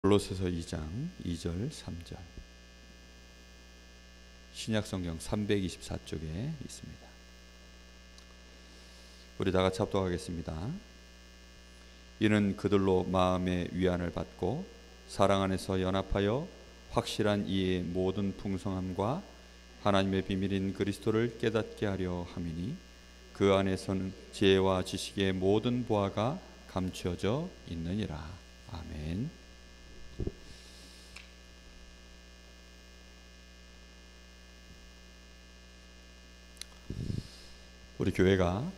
골로새서 2장 2절 3절 신약성경 324쪽에 있습니다. 우리 다 같이 합독하겠습니다. 이는 그들로 마음의 위안을 받고 사랑 안에서 연합하여 확실한 이해의 모든 풍성함과 하나님의 비밀인 그리스도를 깨닫게 하려 함이니 그 안에서는 지혜와 지식의 모든 보화가 감추어져 있느니라. 아멘. 우리 교회가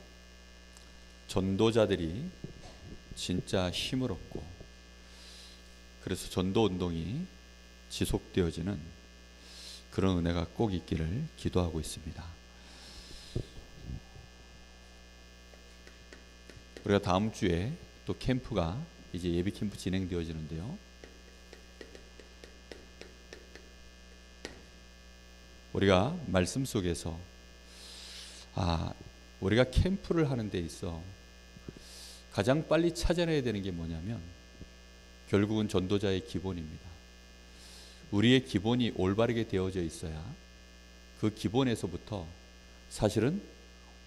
전도자들이 진짜 힘을 얻고 그래서 전도 운동이 지속되어지는 그런 은혜가 꼭 있기를 기도하고 있습니다. 우리가 다음 주에 또 캠프가 이제 예비 캠프 진행되어지는데요. 우리가 말씀 속에서 우리가 캠프를 하는 데 있어 가장 빨리 찾아내야 되는 게 뭐냐면 결국은 전도자의 기본입니다. 우리의 기본이 올바르게 되어져 있어야 그 기본에서부터 사실은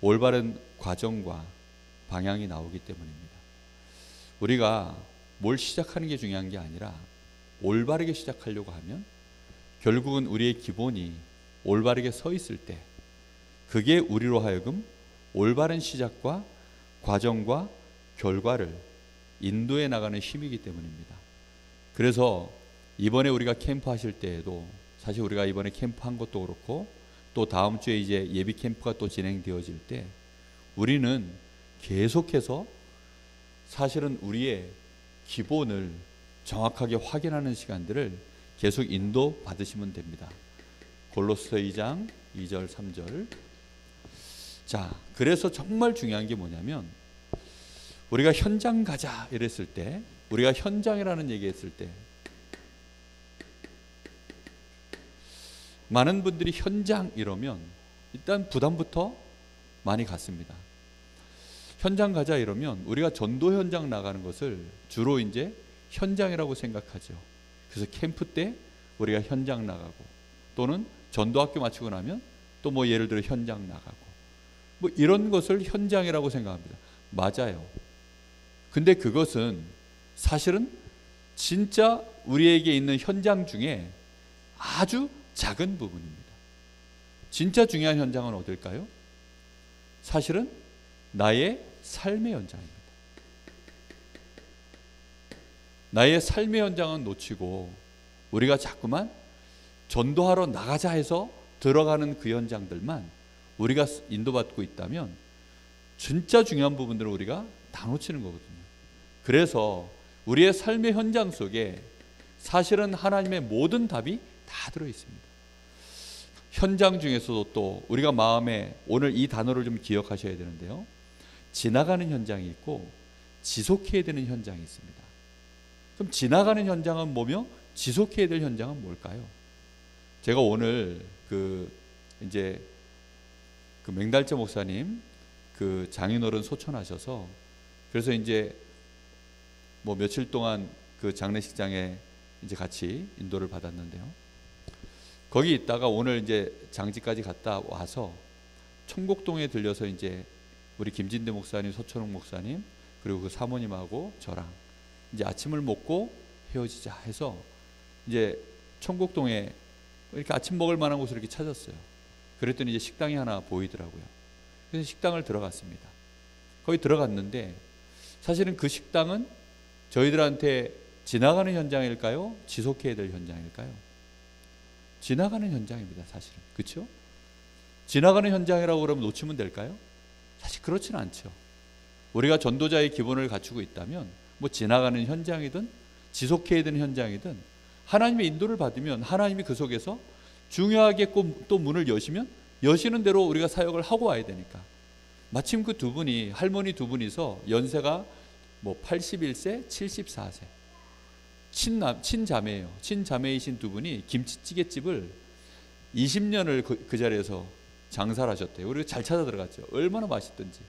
올바른 과정과 방향이 나오기 때문입니다. 우리가 뭘 시작하는 게 중요한 게 아니라 올바르게 시작하려고 하면 결국은 우리의 기본이 올바르게 서 있을 때 그게 우리로 하여금 올바른 시작과 과정과 결과를 인도해 나가는 힘이기 때문입니다. 그래서 이번에 우리가 캠프 하실 때에도 사실 우리가 이번에 캠프 한 것도 그렇고 또 다음 주에 이제 예비 캠프가 또 진행되어질 때 우리는 계속해서 사실은 우리의 기본을 정확하게 확인하는 시간들을 계속 인도 받으시면 됩니다. 골로새 2장 2절 3절. 자, 그래서 정말 중요한 게 뭐냐면 우리가 현장 가자 이랬을 때, 우리가 현장이라는 얘기했을 때 많은 분들이 현장 이러면 일단 부담부터 많이 갖습니다. 현장 가자 이러면 우리가 전도 현장 나가는 것을 주로 이제 현장이라고 생각하죠. 그래서 캠프 때 우리가 현장 나가고 또는 전도학교 마치고 나면 또 뭐 예를 들어 현장 나가고 뭐 이런 것을 현장이라고 생각합니다. 맞아요. 근데 그것은 사실은 진짜 우리에게 있는 현장 중에 아주 작은 부분입니다. 진짜 중요한 현장은 어딜까요? 사실은 나의 삶의 현장입니다. 나의 삶의 현장은 놓치고 우리가 자꾸만 전도하러 나가자 해서 들어가는 그 현장들만 우리가 인도받고 있다면 진짜 중요한 부분들을 우리가 다 놓치는 거거든요. 그래서 우리의 삶의 현장 속에 사실은 하나님의 모든 답이 다 들어 있습니다. 현장 중에서도 또 우리가 마음에 오늘 이 단어를 좀 기억하셔야 되는데요. 지나가는 현장이 있고 지속해야 되는 현장이 있습니다. 그럼 지나가는 현장은 뭐며 지속해야 될 현장은 뭘까요? 제가 오늘 이제 맹달재 목사님 장인어른 소천하셔서 그래서 이제 뭐 며칠 동안 그 장례식장에 이제 같이 인도를 받았는데요. 거기 있다가 오늘 이제 장지까지 갔다 와서 청곡동에 들려서 이제 우리 김진대 목사님, 소천웅 목사님 그리고 그 사모님하고 저랑 이제 아침을 먹고 헤어지자 해서 이제 청곡동에 이렇게 아침 먹을 만한 곳을 이렇게 찾았어요. 그랬더니 이제 식당이 하나 보이더라고요. 그래서 식당을 들어갔습니다. 거기 들어갔는데 사실은 그 식당은 저희들한테 지나가는 현장일까요? 지속해야 될 현장일까요? 지나가는 현장입니다. 사실은. 그렇죠? 지나가는 현장이라고 그러면 놓치면 될까요? 사실 그렇지는 않죠. 우리가 전도자의 기본을 갖추고 있다면 뭐 지나가는 현장이든 지속해야 되는 현장이든 하나님의 인도를 받으면 하나님이 그 속에서 중요하게 또 문을 여시면 여시는 대로 우리가 사역을 하고 와야 되니까. 마침 그 두 분이 할머니 두 분이서 연세가 뭐 81세, 74세 친자매예요. 친자매이신 두 분이 김치찌개집을 20년을 그 자리에서 장사를 하셨대요. 우리가 잘 찾아 들어갔죠. 얼마나 맛있던지.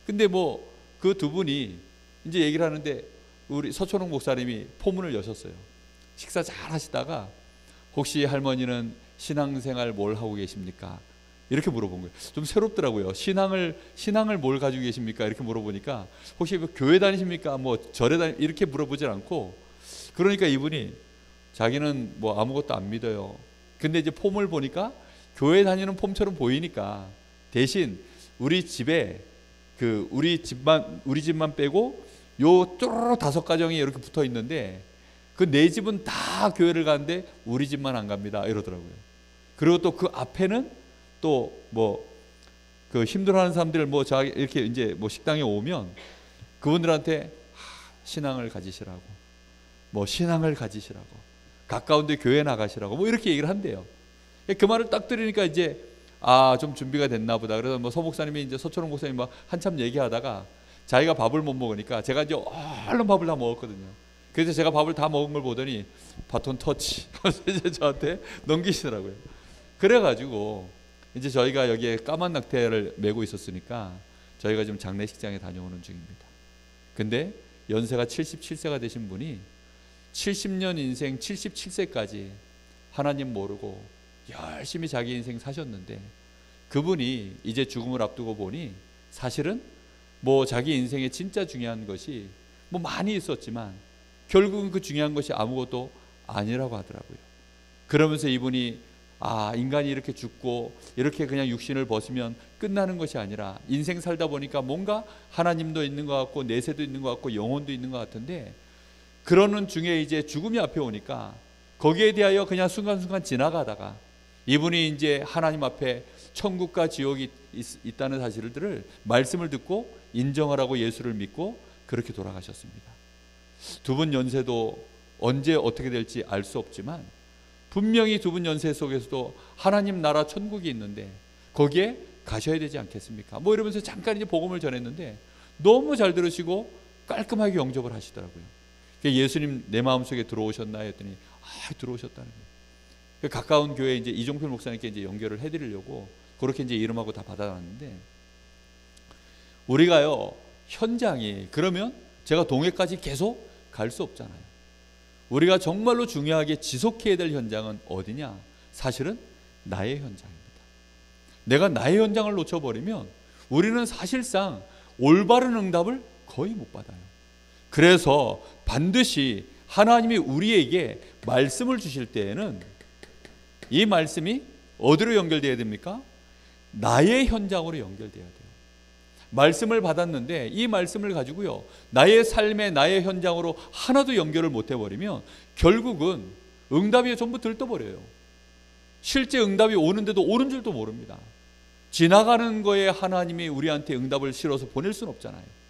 근데 뭐 그 두 분이 이제 얘기를 하는데 우리 서초롱 목사님이 포문을 여셨어요. 식사 잘 하시다가 혹시 할머니는 신앙생활 뭘 하고 계십니까? 이렇게 물어본 거예요. 좀 새롭더라고요. 신앙을 뭘 가지고 계십니까? 이렇게 물어보니까 혹시 교회 다니십니까? 뭐 절에 이렇게 물어보질 않고, 그러니까 이분이 자기는 뭐 아무것도 안 믿어요. 근데 이제 폼을 보니까 교회 다니는 폼처럼 보이니까 대신 우리 집에 우리 집만 빼고 요 쪼르르 5가정이 이렇게 붙어 있는데 그 4집은 다 교회를 가는데 우리 집만 안 갑니다. 이러더라고요. 그리고 또 그 앞에는 또 뭐 그 힘들어하는 사람들 뭐 자기 이렇게 이제 뭐 식당에 오면 그분들한테 신앙을 가지시라고, 뭐 신앙을 가지시라고, 가까운데 교회 나가시라고 뭐 이렇게 얘기를 한대요. 그 말을 딱 들으니까 이제 좀 준비가 됐나 보다. 그래서 뭐 서목사님이 이제 서초롱 목사님 막 한참 얘기하다가 자기가 밥을 못 먹으니까 제가 이제 얼른 밥을 다 먹었거든요. 그래서 제가 밥을 다 먹은 걸 보더니 바톤 터치 이제 저한테 넘기시더라고요. 그래가지고 이제 저희가 여기에 까만 낙태를 메고 있었으니까 저희가 지금 장례식장에 다녀오는 중입니다. 근데 연세가 77세가 되신 분이 70년 인생 77세까지 하나님 모르고 열심히 자기 인생 사셨는데, 그분이 이제 죽음을 앞두고 보니 사실은 뭐 자기 인생에 진짜 중요한 것이 뭐 많이 있었지만 결국은 그 중요한 것이 아무것도 아니라고 하더라고요. 그러면서 이분이 인간이 이렇게 죽고 이렇게 그냥 육신을 벗으면 끝나는 것이 아니라 인생 살다 보니까 뭔가 하나님도 있는 것 같고 내세도 있는 것 같고 영혼도 있는 것 같은데, 그러는 중에 이제 죽음이 앞에 오니까 거기에 대하여 그냥 순간순간 지나가다가 이분이 이제 하나님 앞에 천국과 지옥이 있다는 사실들을 말씀을 듣고 인정하라고 예수를 믿고 그렇게 돌아가셨습니다. 두 분 연세도 언제 어떻게 될지 알 수 없지만 분명히 두 분 연세 속에서도 하나님 나라 천국이 있는데 거기에 가셔야 되지 않겠습니까? 뭐 이러면서 잠깐 이제 복음을 전했는데 너무 잘 들으시고 깔끔하게 영접을 하시더라고요. 예수님 내 마음속에 들어오셨나 했더니 들어오셨다는 거예요. 가까운 교회 이제 이종필 목사님께 이제 연결을 해드리려고 그렇게 이제 이름하고 다 받아놨는데, 우리가요 현장이 그러면 제가 동해까지 계속 갈 수 없잖아요. 우리가 정말로 중요하게 지속해야 될 현장은 어디냐? 사실은 나의 현장입니다. 내가 나의 현장을 놓쳐버리면 우리는 사실상 올바른 응답을 거의 못 받아요. 그래서 반드시 하나님이 우리에게 말씀을 주실 때에는 이 말씀이 어디로 연결되어야 됩니까? 나의 현장으로 연결되어야 돼요. 말씀을 받았는데 이 말씀을 가지고요 나의 삶의 나의 현장으로 하나도 연결을 못 해버리면 결국은 응답이 전부 들떠버려요. 실제 응답이 오는데도 오는 줄도 모릅니다. 지나가는 거에 하나님이 우리한테 응답을 실어서 보낼 수는 없잖아요.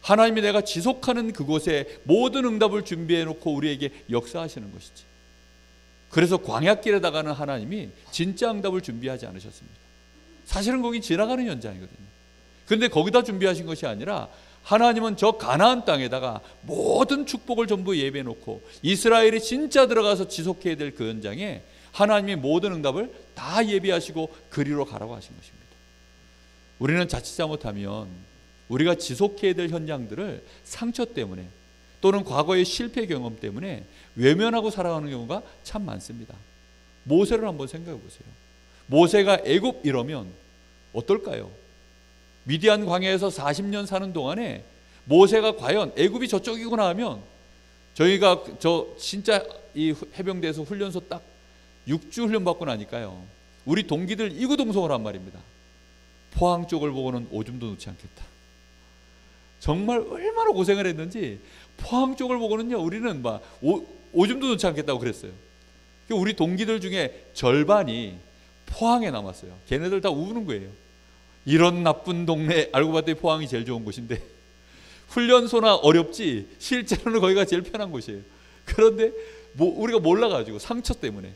하나님이 내가 지속하는 그곳에 모든 응답을 준비해 놓고 우리에게 역사하시는 것이지. 그래서 광야길에다가는 하나님이 진짜 응답을 준비하지 않으셨습니다. 사실은 거기 지나가는 현장이거든요. 근데 거기다 준비하신 것이 아니라 하나님은 저 가나안 땅에다가 모든 축복을 전부 예배해 놓고 이스라엘이 진짜 들어가서 지속해야 될 그 현장에 하나님이 모든 응답을 다 예비하시고 그리로 가라고 하신 것입니다. 우리는 자칫 잘못하면 우리가 지속해야 될 현장들을 상처 때문에 또는 과거의 실패 경험 때문에 외면하고 살아가는 경우가 참 많습니다. 모세를 한번 생각해 보세요. 모세가 애굽 이러면 어떨까요? 미디안 광야에서 40년 사는 동안에 모세가 과연 애굽이 저쪽이구나 하면, 저희가 진짜 이 해병대에서 훈련소 딱 6주 훈련 받고 나니까요 우리 동기들 이구동성을 한 말입니다. 포항 쪽을 보고는 오줌도 넣지 않겠다. 정말 얼마나 고생을 했는지 포항 쪽을 보고는요 우리는 막 오줌도 넣지 않겠다고 그랬어요. 우리 동기들 중에 절반이 포항에 남았어요. 걔네들 다 우는 거예요. 이런 나쁜 동네, 알고 봤더니 포항이 제일 좋은 곳인데 훈련소나 어렵지 실제로는 거기가 제일 편한 곳이에요. 그런데 우리가 몰라가지고 상처 때문에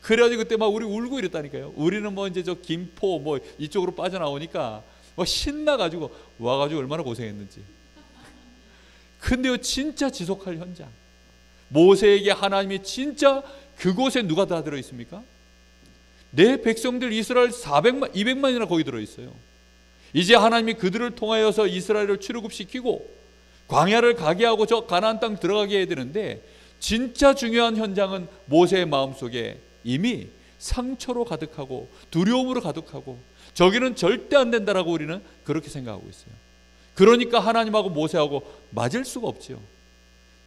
그래가지고 그때 막 우리 울고 이랬다니까요. 우리는 뭐 이제 저 김포 뭐 이쪽으로 빠져나오니까 막 신나가지고 와가지고 얼마나 고생했는지. 근데요 진짜 지속할 현장, 모세에게 하나님이 진짜 그곳에 누가 다 들어있습니까? 내 백성들 이스라엘 200만이나 거기 들어있어요. 이제 하나님이 그들을 통하여서 이스라엘을 출애굽시키고 광야를 가게 하고 저 가나안 땅 들어가게 해야 되는데 진짜 중요한 현장은 모세의 마음속에 이미 상처로 가득하고 두려움으로 가득하고 저기는 절대 안 된다라고 우리는 그렇게 생각하고 있어요. 그러니까 하나님하고 모세하고 맞을 수가 없지요.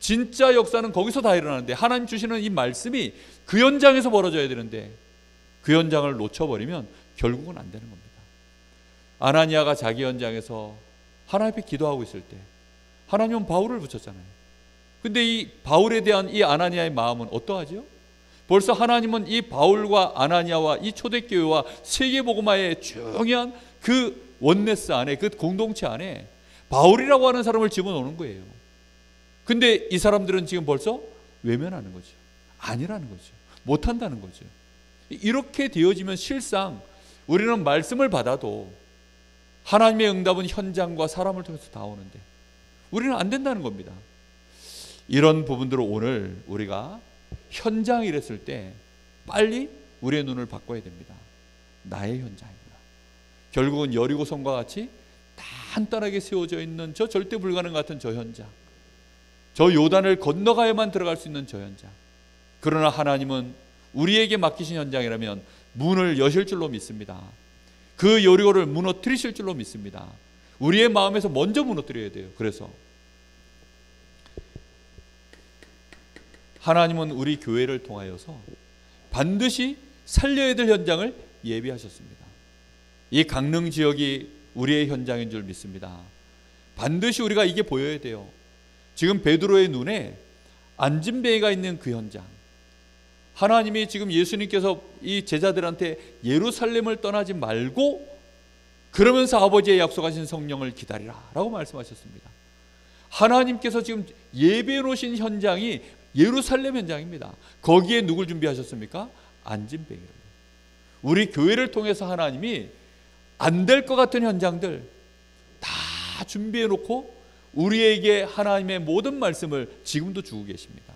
진짜 역사는 거기서 다 일어나는데 하나님 주시는 이 말씀이 그 현장에서 벌어져야 되는데 그 현장을 놓쳐버리면 결국은 안 되는 겁니다. 아나니아가 자기 현장에서 하나님 앞에 기도하고 있을 때 하나님은 바울을 붙였잖아요. 근데 이 바울에 대한 이 아나니아의 마음은 어떠하지요? 벌써 하나님은 이 바울과 아나니아와 이 초대교회와 세계복음화의 중요한 그 원네스 안에, 그 공동체 안에 바울이라고 하는 사람을 집어넣는 거예요. 근데 이 사람들은 지금 벌써 외면하는 거죠. 아니라는 거죠. 못한다는 거죠. 이렇게 되어지면 실상 우리는 말씀을 받아도 하나님의 응답은 현장과 사람을 통해서 다 오는데 우리는 안 된다는 겁니다. 이런 부분들을 오늘 우리가 현장에 이랬을 때 빨리 우리의 눈을 바꿔야 됩니다. 나의 현장입니다. 결국은 여리고성과 같이 단단하게 세워져 있는 저 절대 불가능 같은 저 현장, 저 요단을 건너가야만 들어갈 수 있는 저 현장. 그러나 하나님은 우리에게 맡기신 현장이라면 문을 여실 줄로 믿습니다. 그 여리고를 무너뜨리실 줄로 믿습니다. 우리의 마음에서 먼저 무너뜨려야 돼요. 그래서 하나님은 우리 교회를 통하여서 반드시 살려야 될 현장을 예비하셨습니다. 이 강릉 지역이 우리의 현장인 줄 믿습니다. 반드시 우리가 이게 보여야 돼요. 지금 베드로의 눈에 안진뱅이가 있는 그 현장, 하나님이 지금 예수님께서 이 제자들한테 예루살렘을 떠나지 말고 그러면서 아버지의 약속하신 성령을 기다리라 라고 말씀하셨습니다. 하나님께서 지금 예배해 놓으신 현장이 예루살렘 현장입니다. 거기에 누굴 준비하셨습니까? 안진뱅이를. 우리 교회를 통해서 하나님이 안 될 것 같은 현장들 다 준비해 놓고 우리에게 하나님의 모든 말씀을 지금도 주고 계십니다.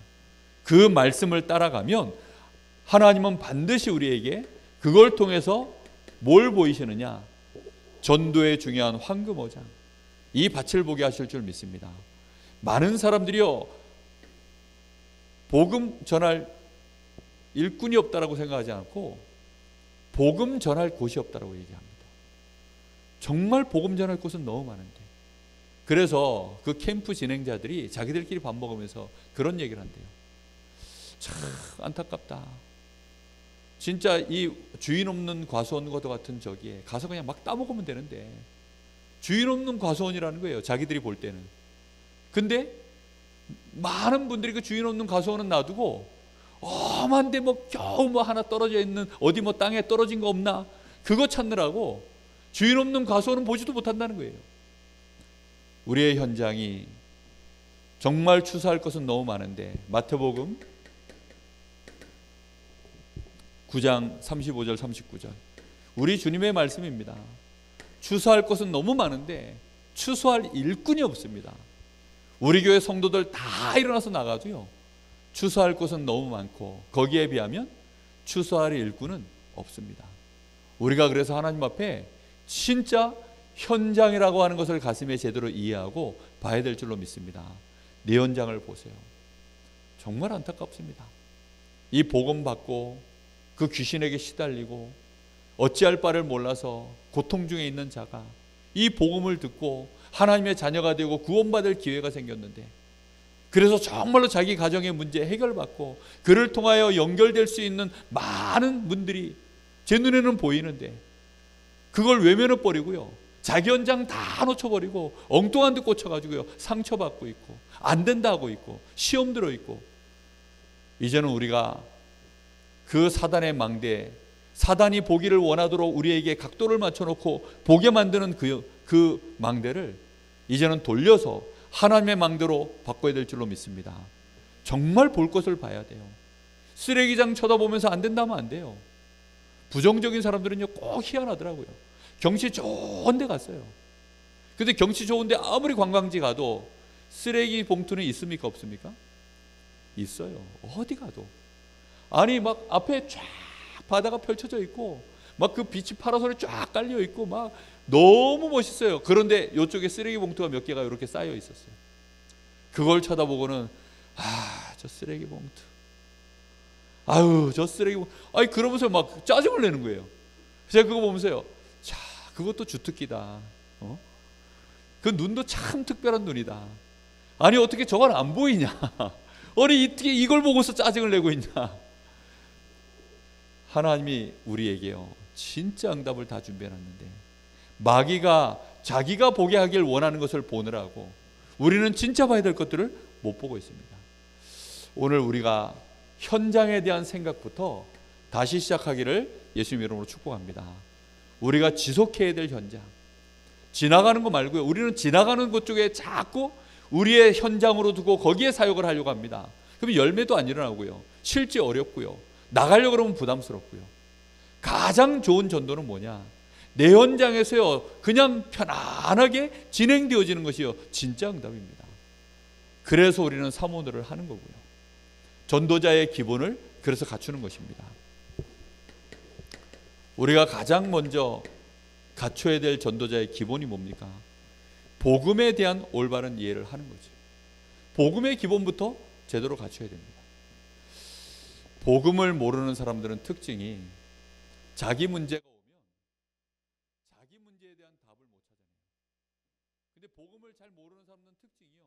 그 말씀을 따라가면 하나님은 반드시 우리에게 그걸 통해서 뭘 보이시느냐? 전도의 중요한 황금어장, 이 밭을 보게 하실 줄 믿습니다. 많은 사람들이요, 복음 전할 일꾼이 없다라고 생각하지 않고 복음 전할 곳이 없다라고 얘기합니다. 정말 복음 전할 곳은 너무 많은데, 그래서 그 캠프 진행자들이 자기들끼리 밥 먹으면서 그런 얘기를 한대요. 참 안타깝다. 진짜 이 주인 없는 과수원과도 같은 저기에 가서 그냥 막 따먹으면 되는데 주인 없는 과수원이라는 거예요, 자기들이 볼 때는. 근데 많은 분들이 그 주인 없는 과수원은 놔두고 험한데 뭐 겨우 뭐 하나 떨어져 있는, 어디 뭐 땅에 떨어진 거 없나 그거 찾느라고 주인 없는 과수원은 보지도 못한다는 거예요. 우리의 현장이 정말 추수할 것은 너무 많은데, 마태복음 9장 35절 39절 우리 주님의 말씀입니다. 추수할 것은 너무 많은데 추수할 일꾼이 없습니다. 우리 교회 성도들 다 일어나서 나가도요, 추수할 것은 너무 많고 거기에 비하면 추수할 일꾼은 없습니다. 우리가 그래서 하나님 앞에 진짜 현장이라고 하는 것을 가슴에 제대로 이해하고 봐야 될 줄로 믿습니다. 내 현장을 보세요. 정말 안타깝습니다. 이 복음 받고 그 귀신에게 시달리고 어찌할 바를 몰라서 고통 중에 있는 자가 이 복음을 듣고 하나님의 자녀가 되고 구원받을 기회가 생겼는데, 그래서 정말로 자기 가정의 문제 해결받고 그를 통하여 연결될 수 있는 많은 분들이 제 눈에는 보이는데 그걸 외면해버리고요, 자기 현장 다 놓쳐버리고 엉뚱한 데 꽂혀가지고요 상처받고 있고 안 된다 하고 있고 시험 들어 있고, 이제는 우리가 그 사단의 망대, 사단이 보기를 원하도록 우리에게 각도를 맞춰놓고 보게 만드는 그 망대를 이제는 돌려서 하나님의 망대로 바꿔야 될 줄로 믿습니다. 정말 볼 것을 봐야 돼요. 쓰레기장 쳐다보면서 안 된다면 안 돼요. 부정적인 사람들은요 꼭 희한하더라고요. 경치 좋은 데 갔어요. 근데 경치 좋은데 아무리 관광지 가도 쓰레기 봉투는 있습니까 없습니까? 있어요. 어디 가도. 아니 막 앞에 쫙 바다가 펼쳐져 있고 막 그 빛이 파라솔에 쫙 깔려 있고 막 너무 멋있어요. 그런데 이쪽에 쓰레기 봉투가 몇 개가 이렇게 쌓여 있었어요. 그걸 쳐다보고는 저 쓰레기 봉투, 아유 저 쓰레기 봉투, 아니 그러면서 막 짜증을 내는 거예요. 제가 그거 보면서요, 자 그것도 주특기다. 그 눈도 참 특별한 눈이다. 아니 어떻게 저건 안 보이냐? 아니 어떻게 이걸 보고서 짜증을 내고 있냐? 하나님이 우리에게요 진짜 응답을 다 준비해놨는데 마귀가 자기가 보게 하길 원하는 것을 보느라고 우리는 진짜 봐야 될 것들을 못 보고 있습니다. 오늘 우리가 현장에 대한 생각부터 다시 시작하기를 예수님 이름으로 축복합니다. 우리가 지속해야 될 현장, 지나가는 거 말고요, 우리는 지나가는 곳 쪽에 자꾸 우리의 현장으로 두고 거기에 사역을 하려고 합니다. 그럼 열매도 안 일어나고요, 실제 어렵고요, 나가려고 그러면 부담스럽고요. 가장 좋은 전도는 뭐냐? 내 현장에서요 그냥 편안하게 진행되어지는 것이요 진짜 응답입니다. 그래서 우리는 사모들을 하는 거고요, 전도자의 기본을 그래서 갖추는 것입니다. 우리가 가장 먼저 갖춰야 될 전도자의 기본이 뭡니까? 복음에 대한 올바른 이해를 하는 거죠. 복음의 기본부터 제대로 갖춰야 됩니다. 복음을 모르는 사람들은 특징이 자기 문제가 오면 자기 문제에 대한 답을 못 찾아내요. 근데 복음을 잘 모르는 사람들은 특징이요,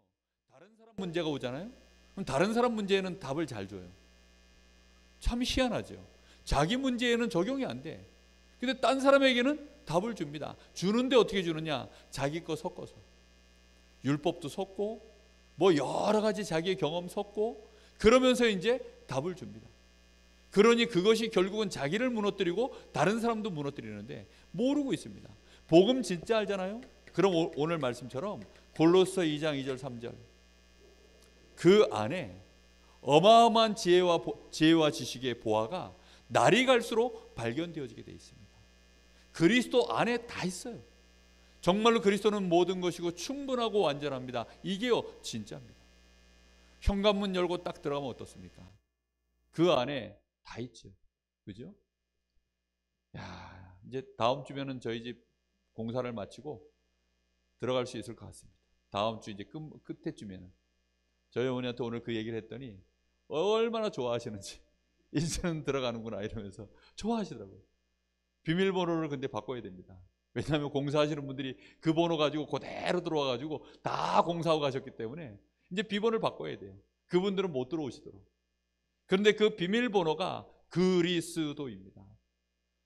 다른 사람 문제가 오잖아요, 그럼 다른 사람 문제에는 답을 잘 줘요. 참 희한하죠. 자기 문제에는 적용이 안 돼. 근데 딴 사람에게는 답을 줍니다. 주는데 어떻게 주느냐? 자기 거 섞어서, 율법도 섞고 뭐 여러 가지 자기의 경험 섞고 그러면서 이제 답을 줍니다. 그러니 그것이 결국은 자기를 무너뜨리고 다른 사람도 무너뜨리는데 모르고 있습니다. 복음 진짜 알잖아요. 그럼 오늘 말씀처럼 골로새 2장 2절 3절 그 안에 어마어마한 지혜와 지식의 보화가 날이 갈수록 발견되어지게 되어 있습니다. 그리스도 안에 다 있어요. 정말로 그리스도는 모든 것이고 충분하고 완전합니다. 이게요 진짜입니다. 현관문 열고 딱 들어가면 어떻습니까? 그 안에 다 있죠. 그죠? 야, 이제 다음 주면은 저희 집 공사를 마치고 들어갈 수 있을 것 같습니다. 다음 주 이제 끝에쯤에는 저희 어머니한테 오늘 그 얘기를 했더니 얼마나 좋아하시는지, 이제는 들어가는구나 이러면서 좋아하시더라고요. 비밀번호를 근데 바꿔야 됩니다. 왜냐하면 공사하시는 분들이 그 번호 가지고 그대로 들어와 가지고 다 공사하고 가셨기 때문에 이제 비번을 바꿔야 돼요. 그분들은 못 들어오시도록. 그런데 그 비밀번호가 그리스도입니다.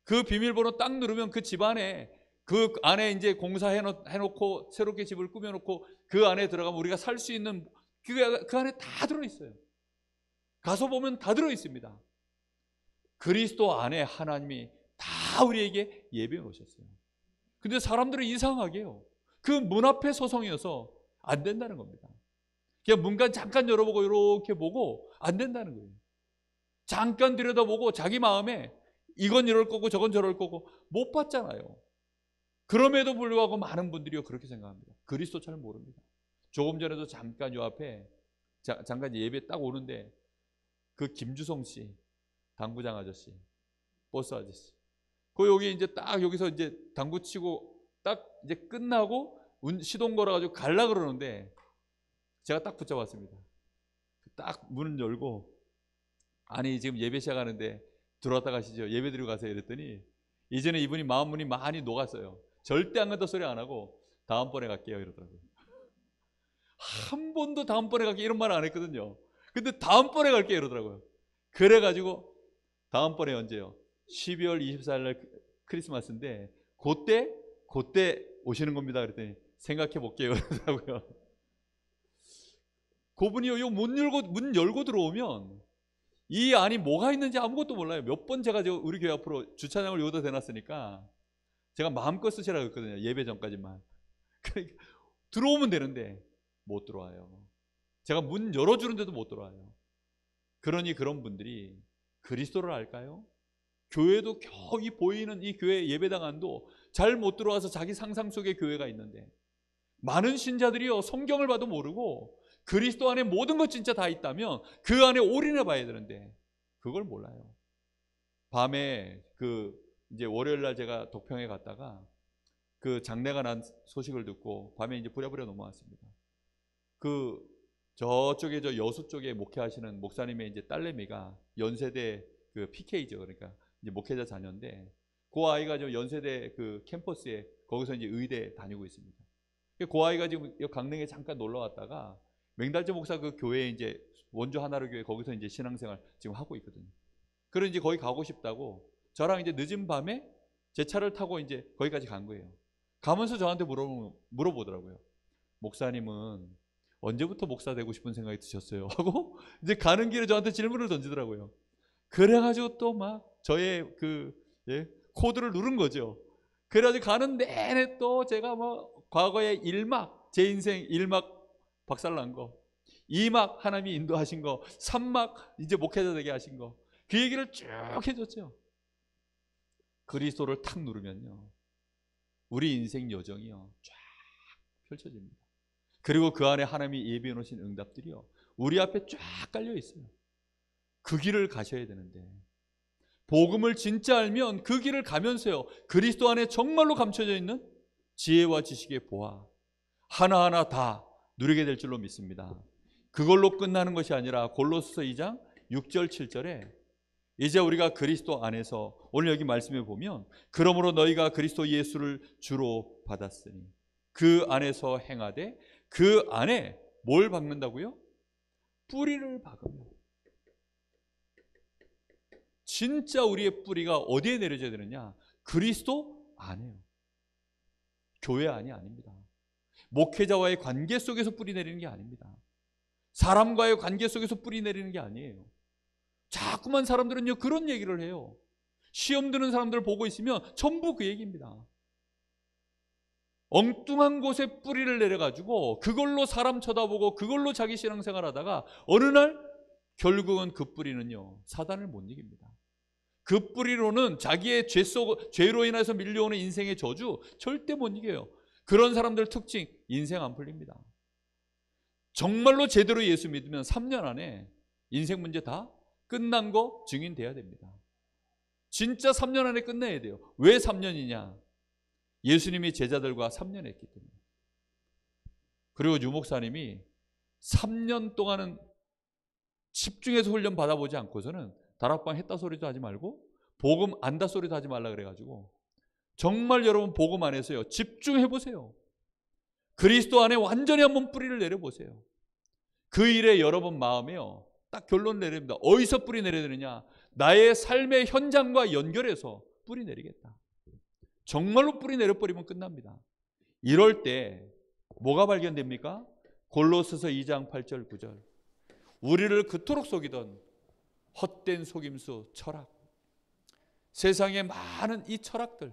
그 비밀번호 딱 누르면 그 집안에, 그 안에 이제 공사해놓고 새롭게 집을 꾸며놓고 그 안에 들어가면 우리가 살 수 있는 그 안에 다 들어있어요. 가서 보면 다 들어있습니다. 그리스도 안에 하나님이 다 우리에게 예배해 놓으셨어요. 근데 사람들은 이상하게요, 그 문 앞에 소송이어서 안 된다는 겁니다. 그냥 문간 잠깐 열어보고 이렇게 보고 안 된다는 거예요. 잠깐 들여다보고 자기 마음에 이건 이럴 거고 저건 저럴 거고 못 봤잖아요. 그럼에도 불구하고 많은 분들이 그렇게 생각합니다. 그리스도 잘 모릅니다. 조금 전에도 잠깐 요 앞에 잠깐 예배 딱 오는데 그 김주성 씨, 당구장 아저씨, 버스 아저씨, 그 여기 이제 딱 여기서 이제 당구 치고 딱 이제 끝나고 시동 걸어가지고 갈라 그러는데 제가 딱 붙잡았습니다. 딱 문을 열고, 아니 지금 예배 시작하는데 들어왔다 가시죠, 예배 드리고 가세요 이랬더니 이제는 이분이 마음문이 많이 녹았어요. 절대 안 간다 소리 안 하고 다음번에 갈게요 이러더라고요. 한 번도 다음번에 갈게요 이런 말 안 했거든요. 근데 다음번에 갈게요 이러더라고요. 그래가지고 다음번에 언제요? 12월 24일 날 크리스마스인데 그때 오시는 겁니다 그랬더니 생각해 볼게요 그러더라고요. 그분이요, 요 문 열고 들어오면 이 안이 뭐가 있는지 아무것도 몰라요. 몇 번 제가 우리 교회 앞으로 주차장을 여기다 대놨으니까 제가 마음껏 쓰시라고 했거든요. 예배 전까지만. 그러니까 들어오면 되는데 못 들어와요. 제가 문 열어주는데도 못 들어와요. 그러니 그런 분들이 그리스도를 알까요? 교회도 겨우 이 보이는 이 교회 예배당 안도 잘 못 들어와서 자기 상상 속에 교회가 있는데, 많은 신자들이요 성경을 봐도 모르고 그리스도 안에 모든 것 진짜 다 있다면 그 안에 올인해 봐야 되는데 그걸 몰라요. 밤에 이제 월요일 날 제가 독평에 갔다가 그 장례가 난 소식을 듣고 밤에 이제 부랴부랴 넘어왔습니다. 그 저쪽에 저 여수 쪽에 목회하시는 목사님의 이제 딸내미가 연세대 그 PK죠. 그러니까 이제 목회자 자녀인데 그 아이가 저 연세대 그 캠퍼스에 거기서 이제 의대 다니고 있습니다. 그 아이가 지금 강릉에 잠깐 놀러 왔다가 맹달조 목사 그 교회에 이제 원주 하나로 교회 거기서 이제 신앙생활 지금 하고 있거든요. 그래서 이제 거기 가고 싶다고 저랑 이제 늦은 밤에 제 차를 타고 이제 거기까지 간 거예요. 가면서 저한테 물어보더라고요. 목사님은 언제부터 목사 되고 싶은 생각이 드셨어요? 하고 이제 가는 길에 저한테 질문을 던지더라고요. 그래가지고 또 막 저의 그 코드를 누른 거죠. 그래가지고 가는 내내 또 제가 뭐 과거의 1막, 제 인생 1막 박살난 거, 2막 하나님이 인도하신 거, 3막 이제 목회자 되게 하신 거, 그 얘기를 쭉 해줬죠. 그리스도를 탁 누르면요, 우리 인생 여정이요 쫙 펼쳐집니다. 그리고 그 안에 하나님이 예비해 놓으신 응답들이요 우리 앞에 쫙 깔려 있어요. 그 길을 가셔야 되는데, 복음을 진짜 알면 그 길을 가면서요 그리스도 안에 정말로 감춰져 있는 지혜와 지식의 보화 하나하나 다 누리게 될 줄로 믿습니다. 그걸로 끝나는 것이 아니라 골로새서 2장 6절 7절에 이제 우리가 그리스도 안에서, 오늘 여기 말씀해 보면 그러므로 너희가 그리스도 예수를 주로 받았으니 그 안에서 행하되, 그 안에 뭘 박는다고요? 뿌리를 박으며. 진짜 우리의 뿌리가 어디에 내려져야 되느냐? 그리스도 안에요. 교회 안이 아닙니다. 목회자와의 관계 속에서 뿌리 내리는 게 아닙니다. 사람과의 관계 속에서 뿌리 내리는 게 아니에요. 자꾸만 사람들은요 그런 얘기를 해요. 시험 드는 사람들 보고 있으면 전부 그 얘기입니다. 엉뚱한 곳에 뿌리를 내려가지고 그걸로 사람 쳐다보고 그걸로 자기 신앙생활 하다가 어느 날 결국은 그 뿌리는요 사단을 못 이깁니다. 그 뿌리로는 자기의 죄로 인해서 밀려오는 인생의 저주 절대 못 이겨요. 그런 사람들 특징, 인생 안 풀립니다. 정말로 제대로 예수 믿으면 3년 안에 인생 문제 다 끝난 거 증인돼야 됩니다. 진짜 3년 안에 끝내야 돼요. 왜 3년이냐? 예수님이 제자들과 3년 했기 때문에. 그리고 유 목사님이 3년 동안은 집중해서 훈련 받아보지 않고서는 다락방 했다 소리도 하지 말고 복음 안다 소리도 하지 말라 그래가지고, 정말 여러분 복음 안에서요 집중해보세요. 그리스도 안에 완전히 한번 뿌리를 내려보세요. 그 일에 여러분 마음에요 딱 결론 내립니다. 어디서 뿌리 내려야 되느냐? 나의 삶의 현장과 연결해서 뿌리 내리겠다. 정말로 뿌리 내려버리면 끝납니다. 이럴 때 뭐가 발견됩니까? 골로새서 2장 8절 9절. 우리를 그토록 속이던 헛된 속임수, 철학, 세상의 많은 이 철학들,